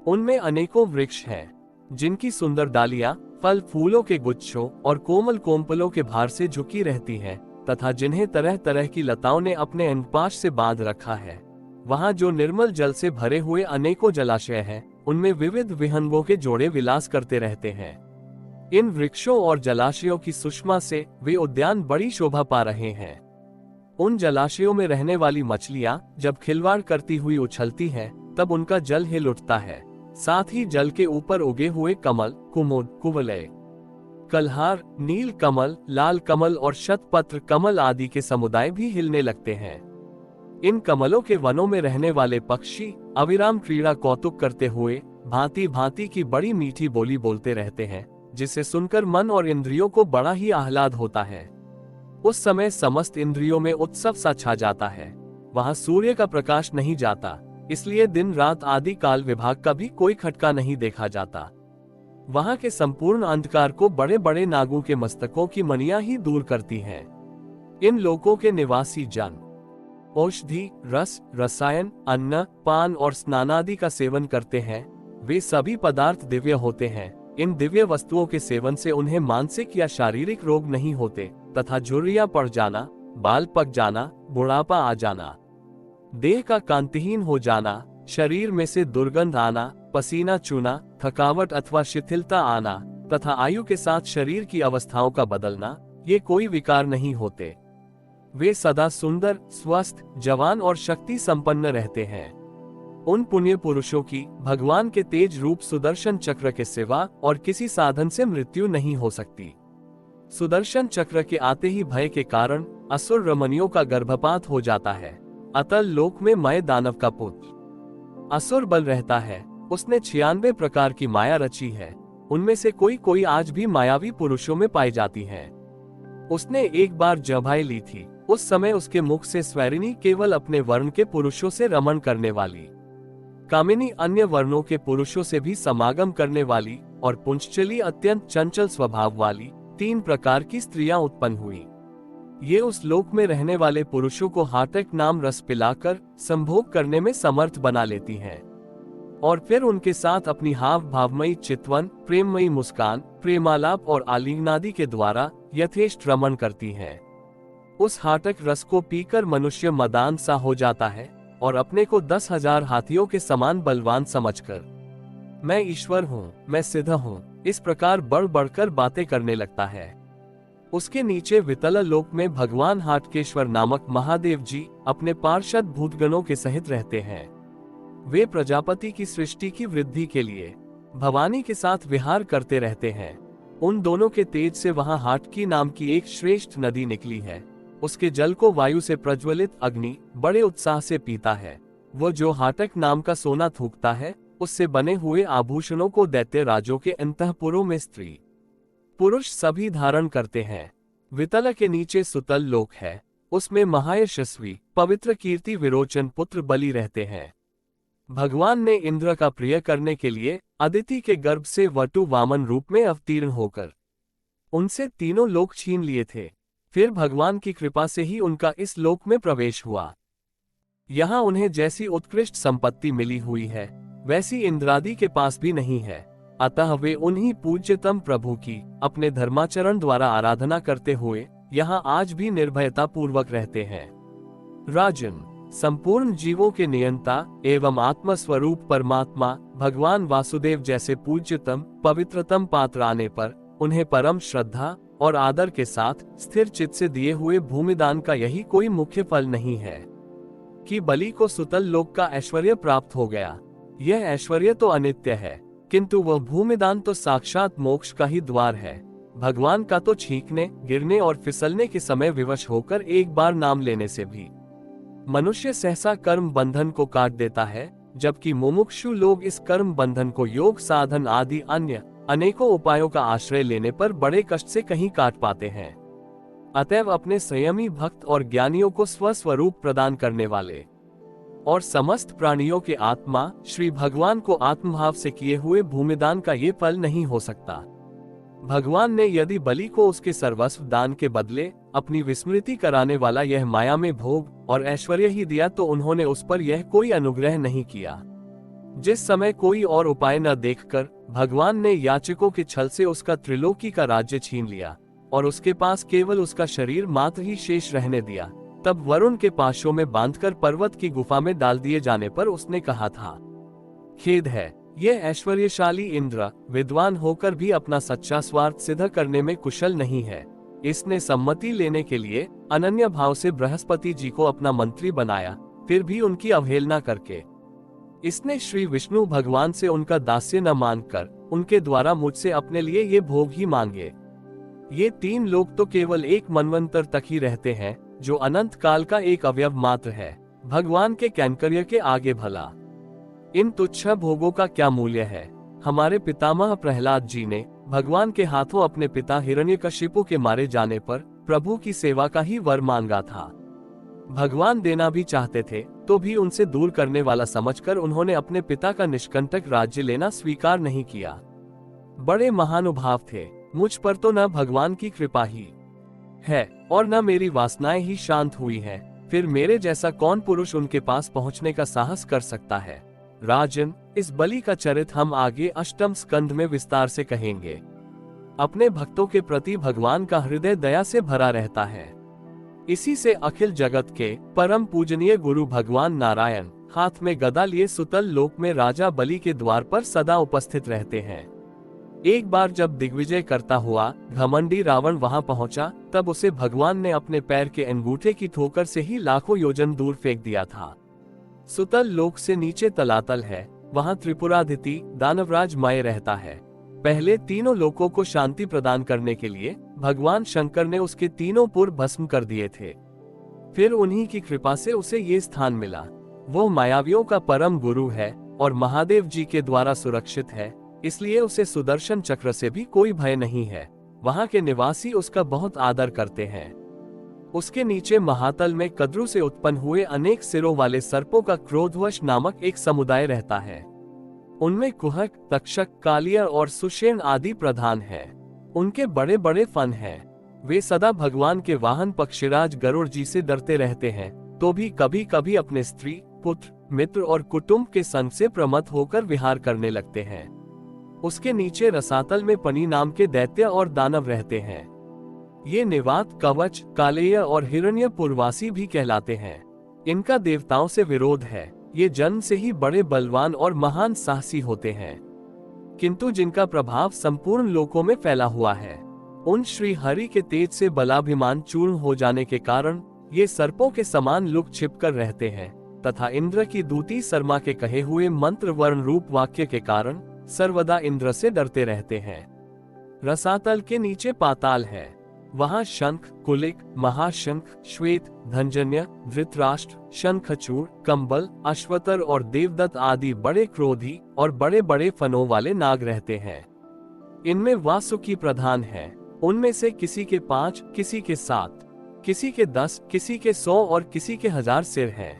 उनमें अनेकों वृक्ष हैं, जिनकी सुंदर डालियां फल फूलों के गुच्छों और कोमल कोम्पलों के भार से झुकी रहती हैं, तथा जिन्हें तरह तरह की लताओं ने अपने अंगपाश से बांध रखा है। वहां जो निर्मल जल से भरे हुए अनेकों जलाशय हैं, उनमें विविध विहंगों के जोड़े विलास करते रहते हैं। इन वृक्षों और जलाशयों की सुषमा से वे उद्यान बड़ी शोभा पा रहे हैं। उन जलाशयों में रहने वाली मछलियां जब खिलवाड़ करती हुई उछलती हैं, तब उनका जल हिल उठता है। साथ ही जल के ऊपर उगे हुए कमल, कुमुद, कुवलय, कलहार, नील कमल, लाल कमल और शतपत्र कमल आदि के समुदाय भी हिलने लगते हैं। इन कमलों के वनों में रहने वाले पक्षी अविराम क्रीड़ा कौतुक करते हुए भांति भांति की बड़ी मीठी बोली बोलते रहते हैं, जिसे सुनकर मन और इंद्रियों को बड़ा ही आह्लाद होता है। उस समय समस्त इंद्रियों में उत्सव सा छा जाता है। वहां सूर्य का प्रकाश नहीं जाता, इसलिए दिन रात आदि काल विभाग का भी कोई खटका नहीं देखा जाता। वहां के संपूर्ण अंधकार को बड़े बड़े नागों के मस्तकों की मणियां ही दूर करती हैं। इन लोकों के निवासी जन औषधि, रस, रसायन, अन्न, पान और स्नानादि का सेवन करते हैं। वे सभी पदार्थ दिव्य होते हैं। इन दिव्य वस्तुओं के सेवन से उन्हें मानसिक या शारीरिक रोग नहीं होते तथा झुर्रियां पड़ जाना, बाल पक जाना, बुढ़ापा आ जाना, देह का कांतिहीन हो जाना, शरीर में से दुर्गंध आना, पसीना चूना, थकावट अथवा शिथिलता आना तथा आयु के साथ शरीर की अवस्थाओं का बदलना, ये कोई विकार नहीं होते। वे सदा सुंदर, स्वस्थ, जवान और शक्ति संपन्न रहते हैं। उन पुण्य पुरुषों की भगवान के तेज रूप सुदर्शन चक्र के सिवा और किसी साधन से मृत्यु नहीं हो सकती। सुदर्शन चक्र के आते ही भय के कारण असुर रमणियों का गर्भपात हो जाता है। अतल लोक में मय दानव का पुत्र असुर बल रहता है। उसने 96 प्रकार की माया रची है। उनमें से कोई कोई आज भी मायावी पुरुषों में पाई जाती है। उसने एक बार जबाई ली थी। उस समय उसके मुख से स्वैरिणी केवल अपने वर्ण के पुरुषों से रमण करने वाली, कामिनी अन्य वर्णों के पुरुषों से भी समागम करने वाली और पुंचचली अत्यंत चंचल स्वभाव वाली 3 प्रकार की स्त्रियां उत्पन्न हुई। ये उस लोक में रहने वाले पुरुषों को हाटक नाम रस पिलाकर संभोग करने में समर्थ बना लेती हैं और फिर उनके साथ अपनी हाव भावमयी चितवन, प्रेममयी मुस्कान, प्रेमालाप और आलिंगनादि के द्वारा यथेष्ट रमण करती हैं। उस हाटक रस को पीकर मनुष्य मदान सा हो जाता है और अपने को 10,000 हाथियों के समान बलवान समझकर मैं ईश्वर हूँ, मैं सिद्ध हूँ, इस प्रकार बढ़ बढ़कर बातें करने लगता है। उसके नीचे वितल लोक में भगवान हाटकेश्वर नामक महादेव जी अपने पार्षद भूतगणों के सहित रहते हैं। वे प्रजापति की सृष्टि की वृद्धि के लिए भवानी के साथ विहार करते रहते हैं। उन दोनों के तेज से वहां हाटकी नाम की एक श्रेष्ठ नदी निकली है। उसके जल को वायु से प्रज्वलित अग्नि बड़े उत्साह से पीता है। वो जो हाटक नाम का सोना थूकता है, उससे बने हुए आभूषणों को दैत्य राजों के अंतःपुरों में स्त्री पुरुष सभी धारण करते हैं। वितल के नीचे सुतल लोक है। उसमें महायशस्वी पवित्र कीर्ति विरोचन पुत्र बलि रहते हैं। भगवान ने इंद्र का प्रिय करने के लिए अदिति के गर्भ से वटु वामन रूप में अवतीर्ण होकर उनसे तीनों लोक छीन लिए थे। फिर भगवान की कृपा से ही उनका इस लोक में प्रवेश हुआ। यहाँ उन्हें जैसी उत्कृष्ट संपत्ति मिली हुई है, वैसी इंद्रादि के पास भी नहीं है। अतः वे उन्हीं पूज्यतम प्रभु की अपने धर्माचरण द्वारा आराधना करते हुए यहाँ आज भी निर्भयता पूर्वक रहते हैं। राजन, संपूर्ण जीवों के नियंता एवं आत्म स्वरूप परमात्मा भगवान वासुदेव जैसे पूज्यतम पवित्रतम पात्र आने पर उन्हें परम श्रद्धा और आदर के साथ स्थिर चित्त से दिए हुए भूमिदान का यही कोई मुख्य फल नहीं है कि बलि को सुतल लोक का ऐश्वर्य प्राप्त हो गया। यह ऐश्वर्य तो अनित्य है, किंतु वह भूमिदान तो साक्षात मोक्ष का ही द्वार है। भगवान का तो छींकने, गिरने और फिसलने के समय विवश होकर एक बार नाम लेने से भी मनुष्य सहसा कर्म बंधन को काट देता है, जबकि मुमुक्षु लोग इस कर्म बंधन को योग साधन आदि अन्य अनेकों उपायों का आश्रय लेने पर बड़े कष्ट से कहीं काट पाते हैं। अतएव अपने संयमी भक्त और ज्ञानियों को स्वस्वरूप प्रदान करने वाले और समस्त प्राणियों के आत्मा श्री भगवान को आत्मभाव से किए हुए भूमिदान का ये फल नहीं हो सकता। भगवान ने यदि बलि को उसके सर्वस्व दान के बदले अपनी विस्मृति कराने वाला यह माया में भोग और ऐश्वर्य ही दिया, तो उन्होंने उस पर यह कोई अनुग्रह नहीं किया। जिस समय कोई और उपाय न देखकर भगवान ने याचकों के छल से उसका त्रिलोकी का राज्य छीन लिया और उसके पास केवल उसका शरीर मात्र ही शेष रहने दिया, तब वरुण के पाशों में बांधकर पर्वत की गुफा में डाल दिए जाने पर उसने कहा था, खेद है, यह ऐश्वर्यशाली इंद्र विद्वान होकर भी अपना सच्चा स्वार्थ सिद्ध करने में कुशल नहीं है। इसने सम्मति लेने के लिए अनन्य भाव से बृहस्पति जी को अपना मंत्री बनाया, फिर भी उनकी अवहेलना करके इसने श्री विष्णु भगवान से उनका दास्य न मानकर उनके द्वारा मुझसे अपने लिए ये भोग ही मांगे। ये 3 लोग तो केवल एक मनवंतर तक ही रहते हैं, जो अनंत काल का एक अवयव मात्र है। भगवान के कैंकर्य के आगे भला इन तुच्छ भोगों का क्या मूल्य है। हमारे पितामह प्रहलाद जी ने भगवान के हाथों अपने पिता हिरण्यकशिपु के मारे जाने पर प्रभु की सेवा का ही वर मांगा था। भगवान देना भी चाहते थे तो भी उनसे दूर करने वाला समझकर उन्होंने अपने पिता का निष्कंटक राज्य लेना स्वीकार नहीं किया। बड़े महानुभाव थे, मुझ पर तो न भगवान की कृपा ही है और न मेरी वासनाएं ही शांत हुई हैं। फिर मेरे जैसा कौन पुरुष उनके पास पहुंचने का साहस कर सकता है। राजन, इस बलि का चरित्र हम आगे अष्टम स्कंध में विस्तार से कहेंगे। अपने भक्तों के प्रति भगवान का हृदय दया से भरा रहता है। इसी से अखिल जगत के परम पूजनीय गुरु भगवान नारायण हाथ में गदा लिए सुतल लोक में राजा बलि के द्वार पर सदा उपस्थित रहते हैं। एक बार जब दिग्विजय करता हुआ घमंडी रावण वहां पहुंचा, तब उसे भगवान ने अपने पैर के अंगूठे की ठोकर से ही लाखों योजन दूर फेंक दिया था। सुतल लोक से नीचे तलातल है, वहां त्रिपुरादिति दानवराज मय रहता है। पहले तीनों लोकों को शांति प्रदान करने के लिए भगवान शंकर ने उसके तीनों पुर भस्म कर दिए थे। फिर उन्हीं की कृपा से उसे ये स्थान मिला। वो मायावियों का परम गुरु है और महादेव जी के द्वारा सुरक्षित है, इसलिए उसे सुदर्शन चक्र से भी कोई भय नहीं है। वहां के निवासी उसका बहुत आदर करते हैं। उसके नीचे महातल में कद्रु से उत्पन्न हुए अनेक सिरों वाले सर्पों का क्रोधवश नामक एक समुदाय रहता है। उनमें कुहक, तक्षक, कालिया और सुषेण आदि प्रधान हैं। उनके बड़े बड़े फन हैं। वे सदा भगवान के वाहन पक्षीराज गरुड़ जी से डरते रहते हैं, तो भी कभी कभी अपने स्त्री, पुत्र, मित्र और कुटुंब के संग से प्रमत्त होकर विहार करने लगते हैं। उसके नीचे रसातल में पनी नाम के दैत्य और दानव रहते हैं। ये निवात, कवच, कालेय और हिरण्य पुरवासी भी कहलाते हैं। इनका देवताओं से विरोध है। ये जन्म से ही बड़े बलवान और महान साहसी होते हैं, किंतु जिनका प्रभाव संपूर्ण लोकों में फैला हुआ है। उन श्री हरि के तेज से बलाभिमान चूर्ण हो जाने के कारण ये सर्पों के समान लुक छिपकर रहते हैं तथा इंद्र की दूती शर्मा के कहे हुए मंत्र वर्ण रूप वाक्य के कारण सर्वदा इंद्र से डरते रहते हैं। रसातल के नीचे पाताल है। वहां शंख, कुलिक, महाशंख, श्वेत, धनजन्य, धृतराष्ट्र, शंखचूड़, कंबल, अश्वतर और देवदत्त आदि बड़े क्रोधी और बड़े बड़े फनों वाले नाग रहते हैं। इनमें वासुकी प्रधान है। उनमें से किसी के 5, किसी के 7, किसी के 10, किसी के 100 और किसी के 1000 सिर हैं।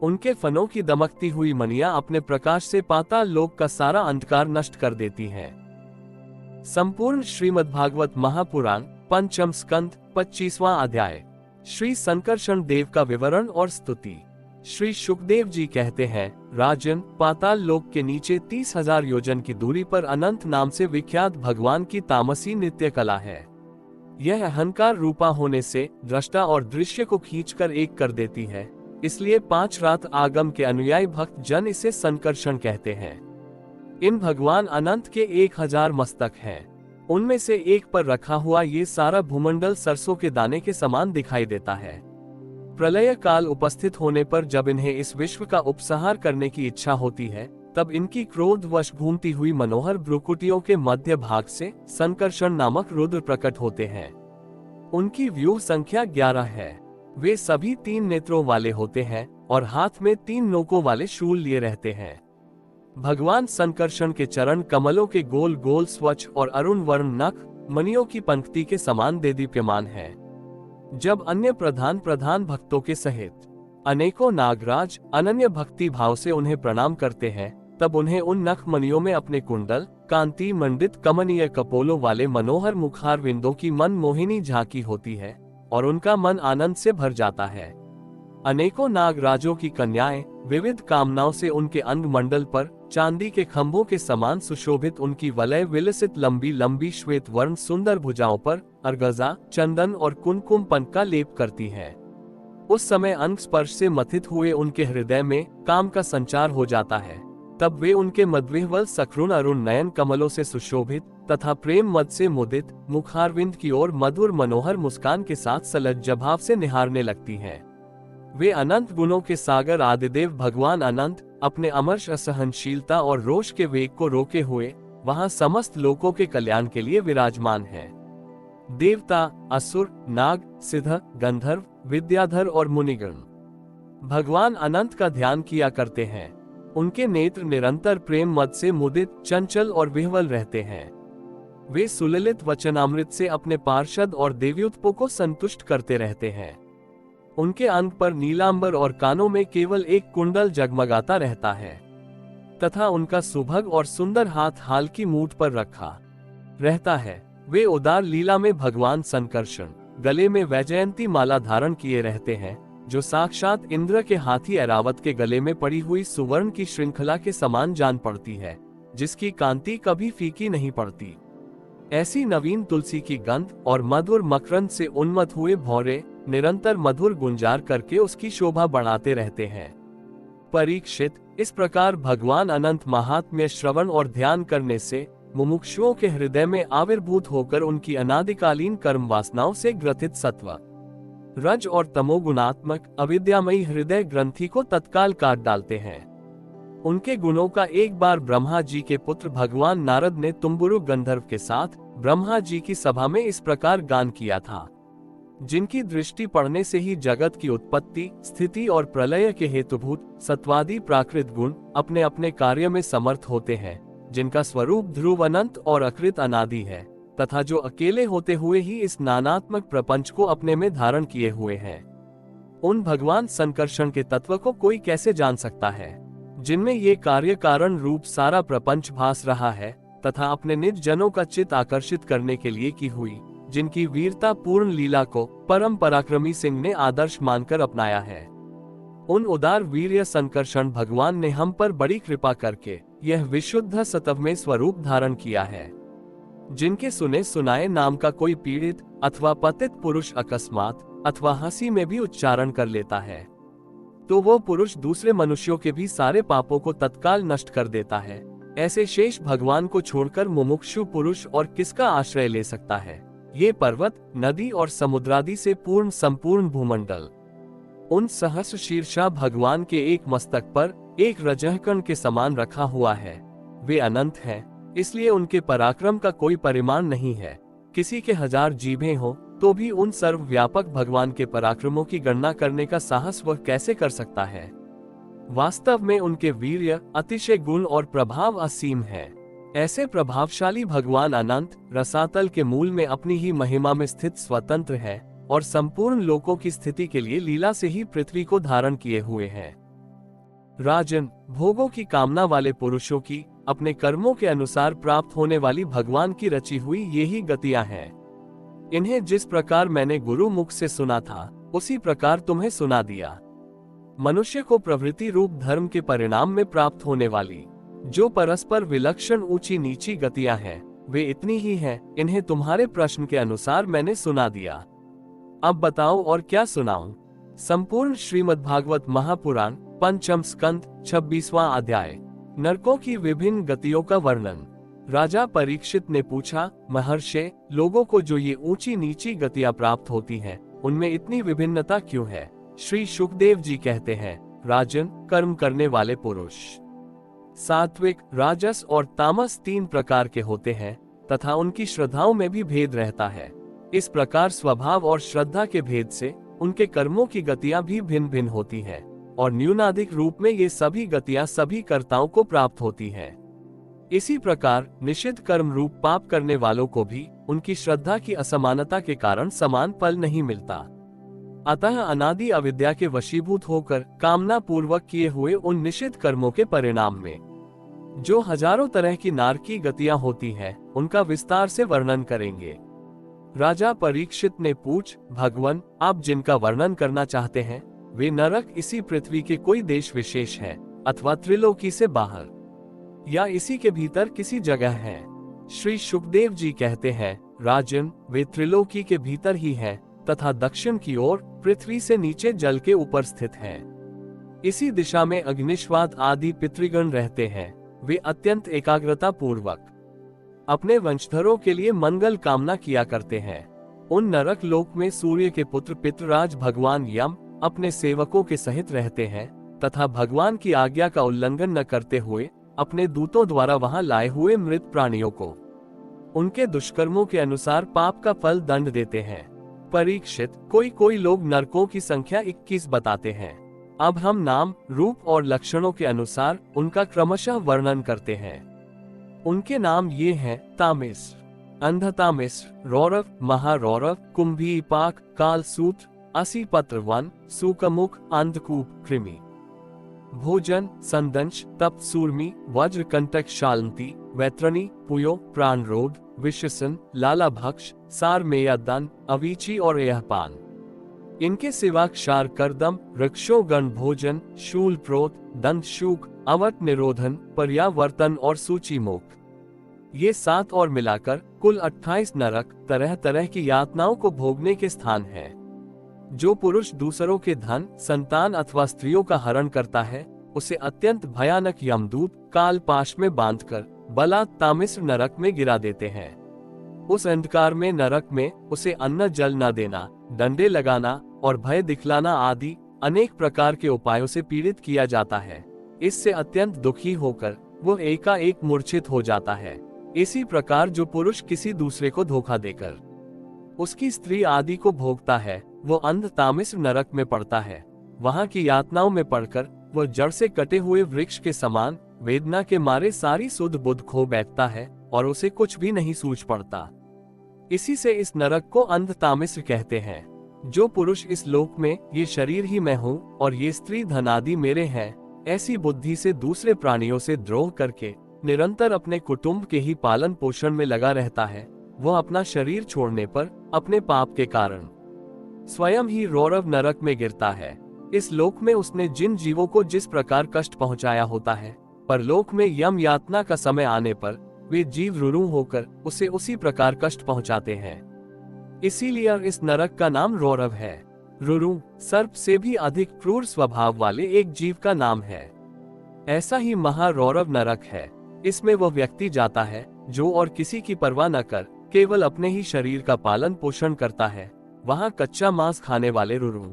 उनके फनों की दमकती हुई मणियां अपने प्रकाश से पाताल लोक का सारा अंधकार नष्ट कर देती हैं। संपूर्ण श्रीमद्भागवत महापुराण पंचम स्कंद 25वां अध्याय। श्री संकर्षण देव का विवरण और स्तुति। श्री शुकदेव जी कहते हैं, राजन, पाताल लोक के नीचे 30,000 योजन की दूरी पर अनंत नाम से विख्यात भगवान की तामसी नित्य कला है। यह अहंकार रूपा होने से दृष्टा और दृश्य को खींचकर एक कर देती है, इसलिए 5 रात आगम के अनुयायी भक्त जन इसे संकर्षण कहते हैं। इन भगवान अनंत के 1000 मस्तक हैं। उनमें से एक पर रखा हुआ ये सारा भूमंडल सरसों के दाने के समान दिखाई देता है। प्रलय काल उपस्थित होने पर जब इन्हें इस विश्व का उपसंहार करने की इच्छा होती है, तब इनकी क्रोधवश घूमती हुई मनोहर भ्रुकुटियों के मध्य भाग से संकर्षण नामक रुद्र प्रकट होते हैं। उनकी व्यूह संख्या 11 है। वे सभी 3 नेत्रों वाले होते हैं और हाथ में 3 नोकों वाले शूल लिए रहते हैं। भगवान संकर्षण के चरण कमलों के गोल गोल स्वच्छ और अरुण वर्ण नख मणियों की पंक्ति के समान देदीप्यमान है। जब अन्य प्रधान भक्तों के सहित अनेकों नागराज अनन्य भक्ति भाव से उन्हें प्रणाम करते हैं, तब उन्हें उन नख मणियों में अपने कुंडल, कांति मंडित कमनीय कपोलों वाले मनोहर मुखार विंदों की मन मोहिनी झांकी होती है और उनका मन आनंद से भर जाता है। अनेकों नागराजों की कन्याएं विविध कामनाओं से उनके अंग मंडल पर चांदी के खंभों के समान सुशोभित उनकी वलय विलसित लंबी लंबी श्वेत वर्ण सुंदर भुजाओं पर अर्गजा, चंदन और कुमकुम पंख का लेप करती हैं। उस समय अंग स्पर्श से मथित हुए उनके हृदय में काम का संचार हो जाता है। तब वे उनके मद्विह्वल सखरुण अरुण नयन कमलों से सुशोभित तथा प्रेम मद से मुदित मुखारविंद की ओर मधुर मनोहर मुस्कान के साथ सलज्ज भाव से निहारने लगती हैं। वे अनंत गुणों के सागर आदिदेव भगवान अनंत अपने अमर्ष असहनशीलता और रोष के वेग को रोके हुए वहां समस्त लोकों के कल्याण के लिए विराजमान हैं। देवता, असुर, नाग, सिद्ध, गंधर्व, विद्याधर और मुनिगण भगवान अनंत का ध्यान किया करते हैं। उनके नेत्र निरंतर प्रेम मद से मुदित, चंचल और विह्वल रहते हैं। वे सुललित वचनामृत से अपने पार्षद और देवयुत्पों को संतुष्ट करते रहते हैं। उनके अंग पर नीलांबर और कानों में केवल एक कुंडल जगमगाता रहता है, तथा उनका सुभग और सुंदर हाथ हाल की मूठ पर रखा रहता है। वे उदार लीला में भगवान संकर्षण गले में वैजयंती माला धारण किए रहते हैं, जो साक्षात इंद्र के हाथी ऐरावत के गले में पड़ी हुई सुवर्ण की श्रृंखला के समान जान पड़ती है, जिसकी कांति कभी फीकी नहीं पड़ती। ऐसी नवीन तुलसी की गंध और मधुर मकरंद से उन्मत्त हुए भौरे निरंतर मधुर गुंजार करके उसकी शोभा बढ़ाते रहते हैं। परीक्षित, इस प्रकार भगवान अनंत महात्म्य श्रवण और ध्यान करने से मुमुक्षुओं के हृदय में आविर्भूत होकर उनकी अनादिकालीन कर्म वासनाओं से ग्रथित सत्व, रज और तमोगुणात्मक अविद्यामयी हृदय ग्रंथि को तत्काल काट डालते हैं। उनके गुणों का एक बार ब्रह्मा जी के पुत्र भगवान नारद ने तुम्बुरु गंधर्व के साथ ब्रह्मा जी की सभा में इस प्रकार गान किया था। जिनकी दृष्टि पड़ने से ही जगत की उत्पत्ति, स्थिति और प्रलय के हेतुभूत सत्वादी प्राकृत गुण अपने अपने कार्य में समर्थ होते हैं, जिनका स्वरूप ध्रुव अनंत और अकृत अनादि है, तथा जो अकेले होते हुए ही इस नानात्मक प्रपंच को अपने में धारण किए हुए हैं। उन भगवान संकर्षण के तत्व को कोई कैसे जान सकता है, जिनमें ये कार्य कारण रूप सारा प्रपंच भास रहा है, तथा अपने निज जनों का चित्त आकर्षित करने के लिए की हुई जिनकी वीरता पूर्ण लीला को परम पराक्रमी सिंह ने आदर्श मानकर अपनाया है। उन उदार वीर्य संकर्षण भगवान ने हम पर बड़ी कृपा करके यह विशुद्ध सतव में स्वरूप धारण किया है। जिनके सुने सुनाए नाम का कोई पीड़ित अथवा पतित पुरुष अकस्मात अथवा हंसी में भी उच्चारण कर लेता है, तो वो पुरुष दूसरे मनुष्यों के भी सारे पापों को तत्काल नष्ट कर देता है। ऐसे शेष भगवान को छोड़कर मुमुक्षु पुरुष और किसका आश्रय ले सकता है। ये पर्वत, नदी और समुद्रादि से पूर्ण संपूर्ण भूमंडल उन सहस्र शीर्षा भगवान के एक मस्तक पर एक रजहकण के समान रखा हुआ है। वे अनंत हैं, इसलिए उनके पराक्रम का कोई परिमाण नहीं है। किसी के 1000 जीभें हो तो भी उन सर्वव्यापक भगवान के पराक्रमों की गणना करने का साहस वह कैसे कर सकता है। वास्तव में उनके वीर्य, अतिशय गुण और प्रभाव असीम है। ऐसे प्रभावशाली भगवान अनंत रसातल के मूल में अपनी ही महिमा में स्थित स्वतंत्र है और संपूर्ण लोकों की स्थिति के लिए लीला से ही पृथ्वी को धारण किए हुए हैं। राजन, भोगों की कामना वाले पुरुषों की अपने कर्मों के अनुसार प्राप्त होने वाली भगवान की रची हुई यही गतियां हैं। इन्हें जिस प्रकार मैंने गुरु मुख से सुना था उसी प्रकार तुम्हें सुना दिया। मनुष्य को प्रवृत्ति रूप धर्म के परिणाम में प्राप्त होने वाली जो परस्पर विलक्षण ऊंची नीची गतियां हैं, वे इतनी ही हैं। इन्हें तुम्हारे प्रश्न के अनुसार मैंने सुना दिया। अब बताओ और क्या सुनाऊं। संपूर्ण श्रीमद्भागवत महापुराण पंचम स्कंद 26वां अध्याय। नरकों की विभिन्न गतियों का वर्णन। राजा परीक्षित ने पूछा, महर्षि, लोगों को जो ये ऊंची नीची गतियां प्राप्त होती हैं, उनमें इतनी विभिन्नता क्यों है। श्री शुकदेव जी कहते हैं, राजन, कर्म करने वाले पुरुष सात्विक, राजस और तामस 3 प्रकार के होते हैं तथा उनकी श्रद्धाओं में भी भेद रहता है। इस प्रकार स्वभाव और श्रद्धा के भेद से उनके कर्मों की गतियां भी भिन्न भिन्न होती हैं और न्यूनाधिक रूप में ये सभी गतियां सभी कर्ताओं को प्राप्त होती हैं। इसी प्रकार निषिद्ध कर्म रूप पाप करने वालों को भी उनकी श्रद्धा की असमानता के कारण समान फल नहीं मिलता। अतः अनादि अविद्या के वशीभूत होकर कामना पूर्वक किए हुए उन निषिद्ध कर्मों के परिणाम में जो हजारों तरह की नारकी गतियां होती हैं, उनका विस्तार से वर्णन करेंगे। राजा परीक्षित ने पूछ, भगवन, आप जिनका वर्णन करना चाहते हैं वे नरक इसी पृथ्वी के कोई देश विशेष है अथवा त्रिलोकी से बाहर या इसी के भीतर किसी जगह है। श्री शुकदेव जी कहते हैं, राजन, वे त्रिलोकी के भीतर ही हैं तथा दक्षिण की ओर पृथ्वी से नीचे जल के ऊपर स्थित हैं। इसी दिशा में अग्निश्वाद आदि पितृगण रहते हैं। वे अत्यंत एकाग्रता पूर्वक अपने वंशधरों के लिए मंगल कामना किया करते हैं। उन नरक लोक में सूर्य के पुत्र पितृराज भगवान यम अपने सेवकों के सहित रहते हैं तथा भगवान की आज्ञा का उल्लंघन न करते हुए अपने दूतों द्वारा वहां लाए हुए मृत प्राणियों को उनके दुष्कर्मों के अनुसार पाप का फल दंड देते हैं। परीक्षित, कोई लोग नरकों की संख्या 21 बताते हैं। अब हम नाम, रूप और लक्षणों के अनुसार उनका क्रमशः वर्णन करते हैं। उनके नाम ये हैं, तामिस्र, अंधतामिस्र, रौरव, महारौरव, कुंभीपाक, कालसूत्र, असी पत्र वन, सूकमुख, अंधकूप, कृमि। भोजन, संदंश, तप्त सूर्मी, वज्र कंटक शालंती, वैतरणी, पुयो, प्राणरोध, विषसन, लालाभक्ष, सार मेयादन, अवीची और यहपान। इनके सिवा क्षार कर्दम, वृक्षों गण भोजन, शूल प्रोत, दंत शूक, अवट निरोधन, पर्यावर्तन और सूची मोक्ष, ये 7 और मिलाकर कुल 28 नरक तरह तरह की यातनाओं को भोगने के स्थान हैं। जो पुरुष दूसरों के धन, संतान अथवा स्त्रियों का हरण करता है, उसे अत्यंत भयानक यमदूत काल पाश में बांधकर बलात् तामिस्र नरक में गिरा देते हैं। उस अंधकार में नरक में उसे अन्न जल न देना, डंडे लगाना और भय दिखलाना आदि अनेक प्रकार के उपायों से पीड़ित किया जाता है। इससे अत्यंत दुखी होकर वो एकाएक मूर्छित हो जाता है। इसी प्रकार जो पुरुष किसी दूसरे को धोखा देकर उसकी स्त्री आदि को भोगता है, वो अंध तामिस्र नरक में पड़ता है। वहां की यातनाओं में पड़कर वह जड़ से कटे हुए वृक्ष के समान वेदना के मारे सारी सुध बुध खो बैठता है और उसे कुछ भी नहीं सूझ पड़ता। इसी से इस नरक को अंध तामिस्र कहते हैं। जो पुरुष इस लोक में ये शरीर ही मैं हूँ और ये स्त्री धन आदि मेरे हैं, ऐसी बुद्धि से दूसरे प्राणियों से द्रोह करके निरंतर अपने कुटुंब के ही पालन पोषण में लगा रहता है, वह अपना शरीर छोड़ने पर अपने पाप के कारण स्वयं ही रौरव नरक में गिरता है। इस लोक में उसने जिन जीवों को जिस प्रकार कष्ट पहुंचाया होता है, परलोक में यम यातना का समय आने पर वे जीव रुरु होकर उसे उसी प्रकार कष्ट पहुंचाते हैं। इसीलिए इस नरक का नाम रौरव है। रुरु सर्प से भी अधिक क्रूर स्वभाव वाले एक जीव का नाम है। ऐसा ही महारौरव नरक है। इसमें वह व्यक्ति जाता है जो और किसी की परवाह न कर केवल अपने ही शरीर का पालन पोषण करता है। वहां कच्चा मांस खाने वाले रुरु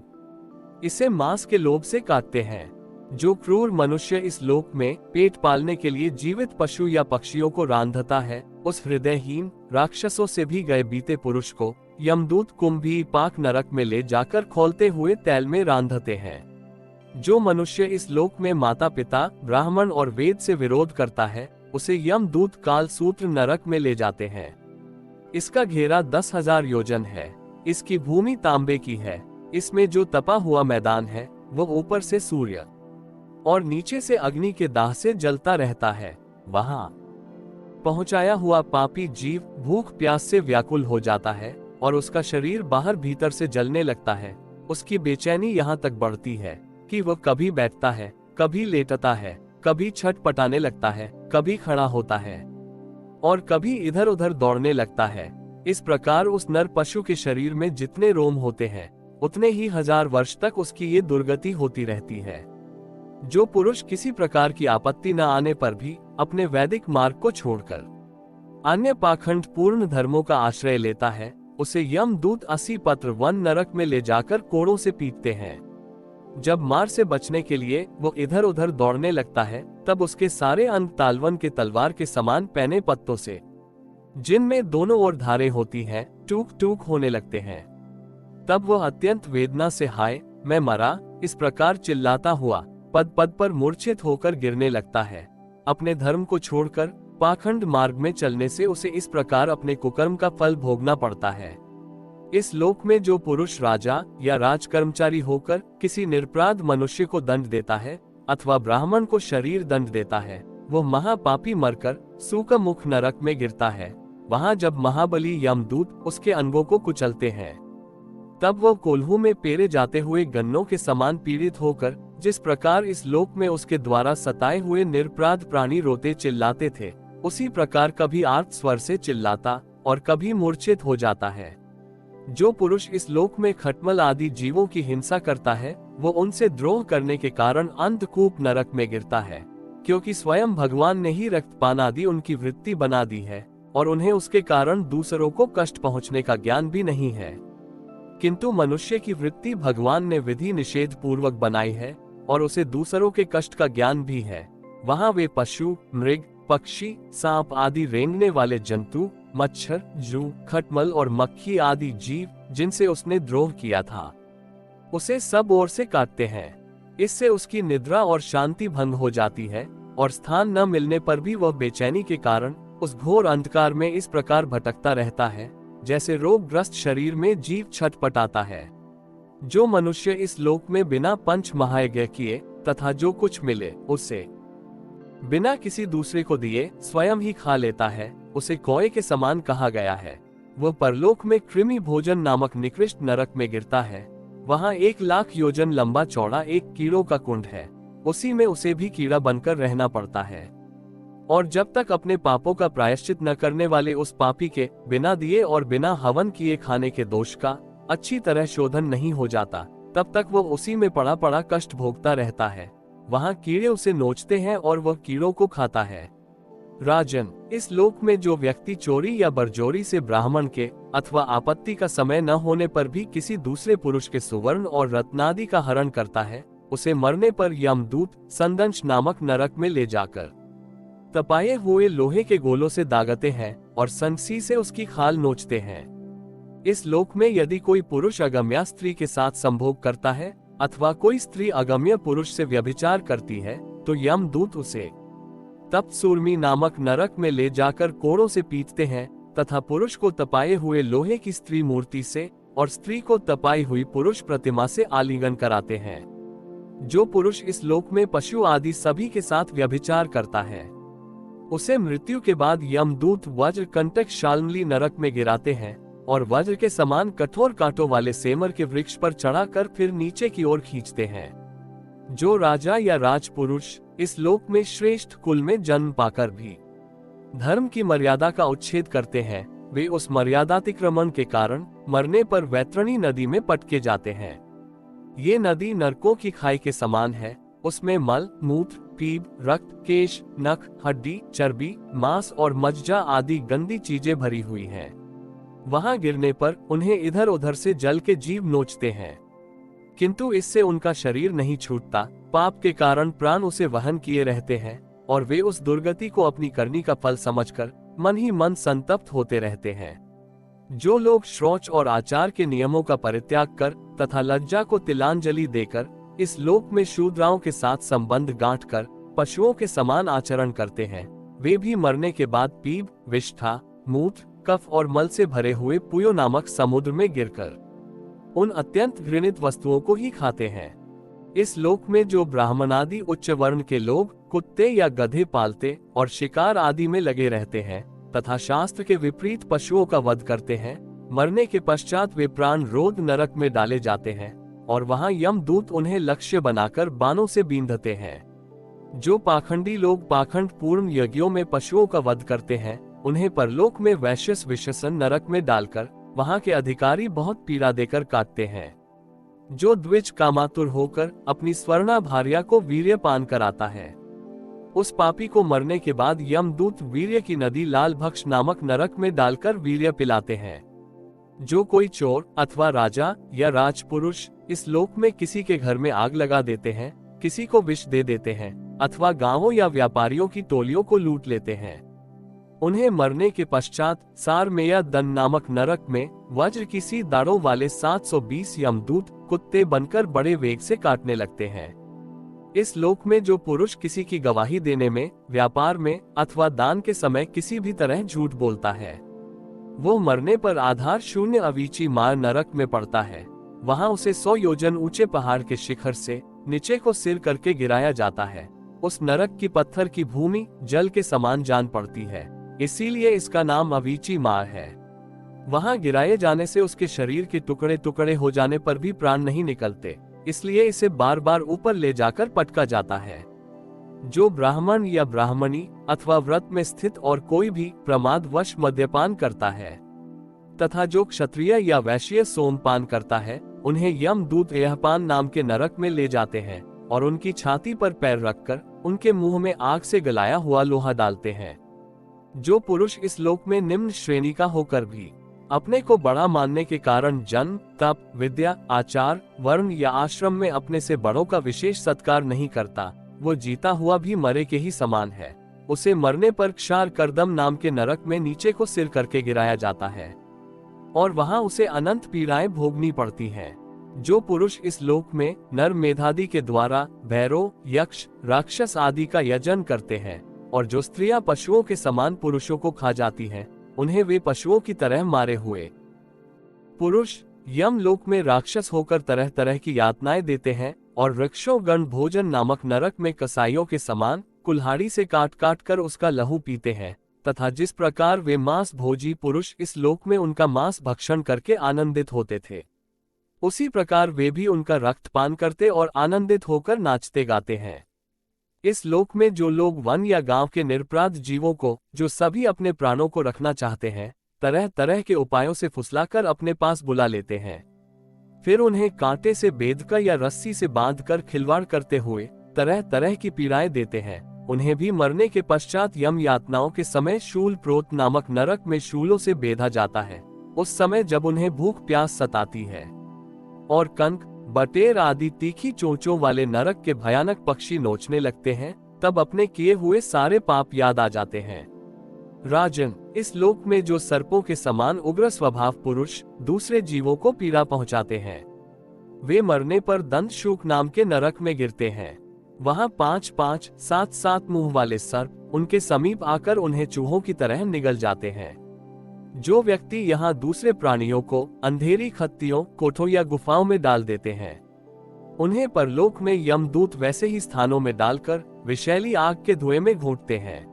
इसे मांस के लोभ से काटते हैं। जो क्रूर मनुष्य इस लोक में पेट पालने के लिए जीवित पशु या पक्षियों को रांधता है, उस हृदयहीन राक्षसों से भी गए बीते पुरुष को यमदूत कुंभी पाक नरक में ले जाकर खौलते हुए तैल में रांधते हैं। जो मनुष्य इस लोक में माता पिता, ब्राह्मण और वेद से विरोध करता है, उसे यमदूत कालसूत्र नरक में ले जाते हैं। इसका घेरा 10,000 योजन है। इसकी भूमि तांबे की है। इसमें जो तपा हुआ मैदान है वो ऊपर से सूर्य और नीचे से अग्नि के दाह से जलता रहता है। वहां पहुंचाया हुआ पापी जीव भूख प्यास से व्याकुल हो जाता है और उसका शरीर बाहर भीतर से जलने लगता है। उसकी बेचैनी यहाँ तक बढ़ती है कि वह कभी बैठता है, कभी लेटता है, कभी छटपटाने लगता है, कभी खड़ा होता है और कभी इधर उधर दौड़ने लगता है। इस प्रकार उस नर पशु के शरीर में जितने रोम होते हैं, उतने ही 1000 वर्ष तक उसकी ये दुर्गति होती रहती है। जो पुरुष किसी प्रकार की आपत्ति न आने पर भी अपने वैदिक मार्ग को छोड़कर अन्य पाखंड पूर्ण धर्मों का आश्रय लेता है, उसे यमदूत 80 पत्र वन नरक में ले जाकर कोड़ों से पीटते हैं। जब मार से बचने के लिए वो इधर उधर दौड़ने लगता है, तब उसके सारे अंग तालवन के तलवार के समान पैने पत्तों से, जिनमें दोनों ओर धारें होती हैं, टूक टूक होने लगते हैं। तब वह अत्यंत वेदना से हाय मैं मरा इस प्रकार चिल्लाता हुआ पद पद पर मूर्छित होकर गिरने लगता है। अपने धर्म को छोड़कर पाखंड मार्ग में चलने से उसे इस प्रकार अपने कुकर्म का फल भोगना पड़ता है। इस लोक में जो पुरुष राजा या राजकर्मचारी होकर किसी निरपराध मनुष्य को दंड देता है अथवा ब्राह्मण को शरीर दंड देता है, वो महापापी मरकर सूकमुख नरक में गिरता है। वहां जब महाबली यमदूत उसके अंगों को कुचलते हैं, तब वो कोल्हू में पेरे जाते हुए गन्नों के समान पीड़ित होकर जिस प्रकार इस लोक में उसके द्वारा सताए हुए निरपराध प्राणी रोते चिल्लाते थे, उसी प्रकार कभी आर्त स्वर से चिल्लाता और कभी मूर्छित हो जाता है। जो पुरुष इस लोक में खटमल आदि जीवों की हिंसा करता है, वो उनसे द्रोह करने के कारण अंधकूप नरक में गिरता है, क्योंकि स्वयं भगवान ने ही रक्तपान आदि उनकी वृत्ति बना दी है और उन्हें उसके कारण दूसरों को कष्ट पहुंचने का ज्ञान भी नहीं है। किंतु मनुष्य की वृत्ति भगवान ने विधि निषेध पूर्वक बनाई है और उसे दूसरों के कष्ट का ज्ञान भी है। वहां वे पशु, मृग, पक्षी, सांप आदि रेंगने वाले जंतु, मच्छर, जू, खटमल और मक्खी आदि जीव जिनसे उसने द्रोह किया था, उसे सब ओर से काटते हैं। इससे उसकी निद्रा और शांति भंग हो जाती है और स्थान न मिलने पर भी वह बेचैनी के कारण उस घोर अंधकार में इस प्रकार भटकता रहता है जैसे रोगग्रस्त शरीर में जीव छटपटाता है। जो मनुष्य इस लोक में बिना पंच महायज्ञ किए तथा जो कुछ मिले उसे बिना किसी दूसरे को दिए स्वयं ही खा लेता है, उसे कौए के समान कहा गया है। वह परलोक में कृमि भोजन नामक निकृष्ट नरक में गिरता है। वहां 1,00,000 योजन लंबा चौड़ा एक कीड़ों का कुंड है, उसी में उसे भी कीड़ा बनकर रहना पड़ता है। और जब तक अपने पापों का प्रायश्चित न करने वाले उस पापी के बिना दिए और बिना हवन किए खाने के दोष का अच्छी तरह शोधन नहीं हो जाता, तब तक वो उसी में पड़ा पड़ा कष्ट भोगता रहता है। वहां कीड़े उसे नोचते हैं और वह कीड़ों को खाता है। राजन, इस लोक में जो व्यक्ति चोरी या बरजोरी से ब्राह्मण के अथवा आपत्ति का समय न होने पर भी किसी दूसरे पुरुष के सुवर्ण और रत्नादि का हरण करता है, उसे मरने पर यमदूत संदंश नामक नरक में ले जाकर तपाए हुए लोहे के गोलों से दागते हैं और संसी से उसकी खाल नोचते हैं। इस लोक में यदि कोई पुरुष अगम्या स्त्री के साथ संभोग करता है अथवा कोई स्त्री अगम्य पुरुष से व्यभिचार करती है, तो यमदूत उसे तप्तसूर्मी नामक नरक में ले जाकर कोड़ों से पीटते हैं तथा पुरुष को तपाए हुए लोहे की स्त्री मूर्ति से और स्त्री को तपाई हुई पुरुष प्रतिमा से आलिंगन कराते हैं। जो पुरुष इस लोक में पशु आदि सभी के साथ व्यभिचार करता है, उसे मृत्यु के बाद यमदूत वज्र कंटक शाल्मली नरक में गिराते हैं और वज्र के समान कठोर कांटों वाले सेमर के वृक्ष पर चढ़ाकर फिर नीचे की ओर खींचते हैं। जो राजा या राजपुरुष इस लोक में श्रेष्ठ कुल में जन्म पाकर भी धर्म की मर्यादा का उच्छेद करते हैं, वे उस मर्यादातिक्रमण के कारण मरने पर वैतरणी नदी में पटके जाते हैं। ये नदी नरकों की खाई के समान है। उसमें मल, मूत्र, पीप, रक्त, केश, नख, हड्डी, चर्बी, मांस और मज्जा आदि गंदी चीजें भरी हुई हैं। वहां गिरने पर उन्हें इधर उधर से जल के जीव नोचते हैं, किंतु इससे उनका शरीर नहीं छूटता। पाप के कारण प्राण उसे वहन किए रहते हैं और वे उस दुर्गति को अपनी करनी का फल समझकर मन ही मन संतप्त होते रहते हैं। जो लोग शौच और आचार के नियमों का परित्याग कर तथा लज्जा को तिलांजलि देकर इस लोक में शूद्राओं के साथ संबंध गांठकर पशुओं के समान आचरण करते हैं, वे भी मरने के बाद पीप, विष्ठा, मूत्र, कफ और मल से भरे हुए पुयो नामक समुद्र में गिरकर उन अत्यंत घृणित वस्तुओं को ही खाते हैं। इस लोक में जो ब्राह्मणादि उच्च वर्ण के लोग कुत्ते या गधे पालते और शिकार आदि में लगे रहते हैं तथा शास्त्र के विपरीत पशुओं का वध करते हैं, मरने के पश्चात वे प्राण रोध नरक में डाले जाते हैं और वहां यमदूत उन्हें लक्ष्य बनाकर बाणों से बींधते हैं। जो पाखंडी लोग पाखंड पूर्ण यज्ञों में पशुओं का वध करते हैं, उन्हें परलोक में वैश्यस विशसन नरक में डालकर वहां के अधिकारी बहुत पीड़ा देकर काटते हैं। जो द्विज कामातुर होकर अपनी स्वर्णा भार्या को वीर्यपान कराता है, उस पापी को मरने के बाद यमदूत वीर्य की नदी लाल भक्ष नामक नरक में डालकर वीर्य पिलाते हैं। जो कोई चोर अथवा राजा या राजपुरुष इस लोक में किसी के घर में आग लगा देते हैं, किसी को विष दे देते हैं अथवा गांवों या व्यापारियों की टोलियों को लूट लेते हैं, उन्हें मरने के पश्चात सारमेया दन नामक नरक में वज्र की सी दाढ़ों वाले 720 यमदूत कुत्ते बनकर बड़े वेग से काटने लगते हैं। इस लोक में जो पुरुष किसी की गवाही देने में, व्यापार में अथवा दान के समय किसी भी तरह झूठ बोलता है, वो मरने पर आधार शून्य अवीची मार नरक में पड़ता है। वहां उसे 100 योजन ऊंचे पहाड़ के शिखर से नीचे को सिर करके गिराया जाता है। उस नरक की पत्थर की भूमि जल के समान जान पड़ती है, इसीलिए इसका नाम अवीची मार है। वहां गिराए जाने से उसके शरीर के टुकड़े टुकड़े हो जाने पर भी प्राण नहीं निकलते, इसलिए इसे बार बार ऊपर ले जाकर पटका जाता है। जो ब्राह्मण या ब्राह्मणी अथवा व्रत में स्थित और कोई भी प्रमादवश मद्यपान करता है तथा जो क्षत्रिय या वैश्य सोमपान करता है, उन्हें यमदूत एहपान नाम के नरक में ले जाते हैं और उनकी छाती पर पैर रखकर उनके मुंह में आग से गलाया हुआ लोहा डालते हैं। जो पुरुष इस लोक में निम्न श्रेणी का होकर भी अपने को बड़ा मानने के कारण जन्म, तप, विद्या, आचार, वर्ण या आश्रम में अपने से बड़ों का विशेष सत्कार नहीं करता, वो जीता हुआ भी मरे के ही समान है। उसे मरने पर क्षार कर्दम नाम के नरक में नीचे को सिर करके गिराया जाता है और वहां उसे अनंत पीड़ाएं भोगनी पड़ती हैं। जो पुरुष इस लोक में नर मेधादि के द्वारा भैरव, यक्ष, राक्षस आदि का यजन करते हैं और जो स्त्रियां पशुओं के समान पुरुषों को खा जाती हैं, उन्हें वे पशुओं की तरह मारे हुए पुरुष यमलोक में राक्षस होकर तरह तरह की यातनाएं देते हैं और वृक्षों गण भोजन नामक नरक में कसाईयों के समान कुल्हाड़ी से काट काट कर उसका लहू पीते हैं, तथा जिस प्रकार वे मांस भोजी पुरुष इस लोक में उनका मांस भक्षण करके आनंदित होते थे, उसी प्रकार वे भी उनका रक्तपान करते और आनंदित होकर नाचते गाते हैं। इस लोक में जो लोग वन या गांव के निरपराध जीवों को, जो सभी अपने प्राणों को रखना चाहते हैं, तरह तरह के उपायों से फुसलाकर अपने पास बुला लेते हैं, फिर उन्हें कांटे से बेधकर या रस्सी से बांधकर खिलवाड़ करते हुए तरह तरह की पीड़ाएं देते हैं, उन्हें भी मरने के पश्चात यम यातनाओं के समय शूल प्रोत नामक नरक में शूलों से बेधा जाता है, उस समय जब उन्हें भूख प्यास सताती है। और कंक, बटेर आदि तीखी चोंचों वाले नरक के भयानक पक्षी नोचने लगते हैं, तब अपने किए हुए सारे पाप याद आ जाते हैं। राजन, इस लोक में जो सर्पों के समान उग्र स्वभाव पुरुष दूसरे जीवों को पीड़ा पहुंचाते हैं, वे मरने पर दंतशूक नाम के नरक में गिरते हैं। वहां 5-5, 7-7 मुंह वाले सर्प उनके समीप आकर उन्हें चूहों की तरह निगल जाते हैं। जो व्यक्ति यहाँ दूसरे प्राणियों को अंधेरी खत्तियों, कोठों या गुफाओं में डाल देते हैं, उन्हें परलोक में यमदूत वैसे ही स्थानों में डालकर विषैली आग के धुएं में घोंटते हैं।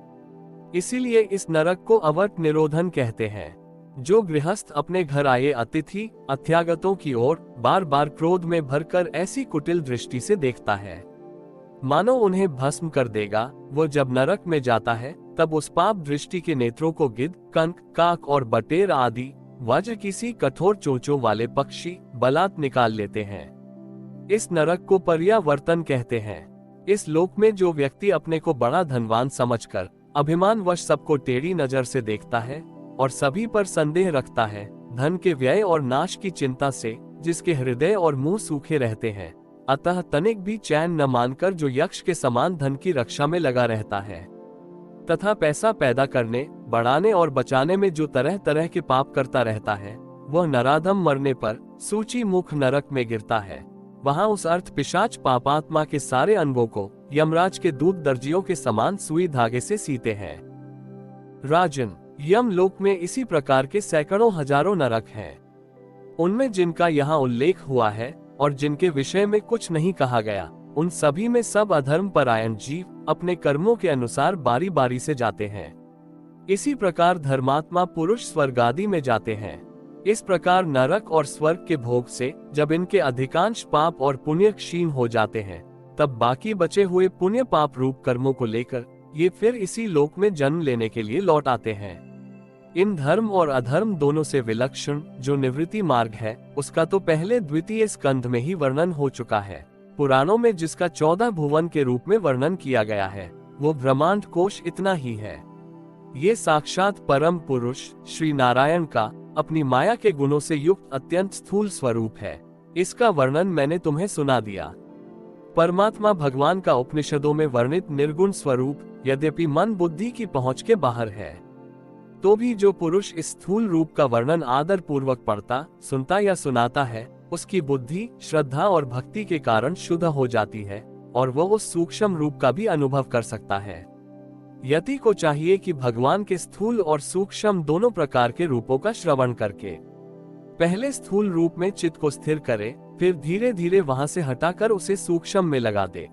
इसीलिए इस नरक को अवर्त निरोधन कहते हैं। जो गृहस्थ अपने घर आए अतिथि अत्यागतों की ओर बार बार क्रोध में भरकर ऐसी कुटिल दृष्टि से देखता है, मानो उन्हें भस्म कर देगा, वो जब नरक में जाता है तब उस पाप दृष्टि के नेत्रों को गिद्ध, कंक, काक और बटेर आदि वज्र किसी कठोर चोंचों वाले पक्षी बलात् निकाल लेते हैं। इस नरक को पर्यावर्तन कहते हैं। इस लोक में जो व्यक्ति अपने को बड़ा धनवान समझकर अभिमानवश सबको टेढ़ी नजर से देखता है और सभी पर संदेह रखता है, धन के व्यय और नाश की चिंता से जिसके हृदय और मुंह सूखे रहते हैं, अतः तनिक भी चैन न मानकर जो यक्ष के समान धन की रक्षा में लगा रहता है, तथा पैसा पैदा करने, बढ़ाने और बचाने में जो तरह तरह के पाप करता रहता है, वह नराधम मरने पर सूची मुख नरक में गिरता है। वहां उस अर्थ पिशाच पापात्मा के सारे अंगों को यमराज के दूत दर्जियों के समान सुई धागे से सीते हैं। राजन, यमलोक में इसी प्रकार के सैकड़ों हजारों नरक हैं। उनमें जिनका यहाँ उल्लेख हुआ है और जिनके विषय में कुछ नहीं कहा गया, उन सभी में सब अधर्म परायण जीव अपने कर्मों के अनुसार बारी बारी से जाते हैं। इसी प्रकार धर्मात्मा पुरुष स्वर्ग आदि में जाते हैं। इस प्रकार नरक और स्वर्ग के भोग से जब इनके अधिकांश पाप और पुण्य क्षीण हो जाते हैं, तब बाकी बचे हुए पुण्य पाप रूप कर्मों को लेकर ये फिर इसी लोक में जन्म लेने के लिए लौट आते हैं। इन धर्म और अधर्म दोनों से विलक्षण जो निवृत्ति मार्ग है, उसका तो पहले द्वितीय स्कंध में ही वर्णन हो चुका है। पुराणों में जिसका 14 भुवन के रूप में वर्णन किया गया है, वो ब्रह्मांड कोश इतना ही है। ये साक्षात परम पुरुष श्री नारायण का अपनी माया के गुणों से युक्त अत्यंत स्थूल स्वरूप है। इसका वर्णन मैंने तुम्हें सुना दिया। परमात्मा भगवान का उपनिषदों में वर्णित निर्गुण स्वरूप यद्यपि मन बुद्धि की पहुंच के बाहर है, तो भी जो पुरुष इस स्थूल रूप का वर्णन आदर पूर्वक पढ़ता, सुनता या सुनाता है, उसकी बुद्धि श्रद्धा और भक्ति के कारण शुद्ध हो जाती है और वह उस सूक्ष्म रूप का भी अनुभव कर सकता है। यति को चाहिए कि भगवान के स्थूल और सूक्ष्म दोनों प्रकार के रूपों का श्रवण करके पहले स्थूल रूप में चित्त को स्थिर करे, फिर धीरे धीरे वहां से हटाकर उसे सूक्ष्म में लगा दे।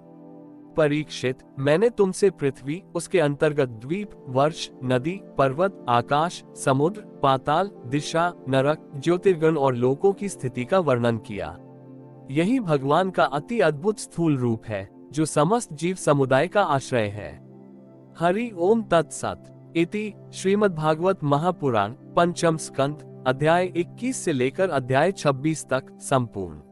परीक्षित, मैंने तुमसे पृथ्वी, उसके अंतर्गत द्वीप, वर्ष, नदी, पर्वत, आकाश, समुद्र, पाताल, दिशा, नरक, ज्योतिर्गण और लोकों की स्थिति का वर्णन किया। यही भगवान का अति अद्भुत स्थूल रूप है जो समस्त जीव समुदाय का आश्रय है। हरि ओम तत्सत। इति श्रीमद्भागवत महापुराण पंचम स्कंद अध्याय 21 से लेकर अध्याय 26 तक संपूर्ण।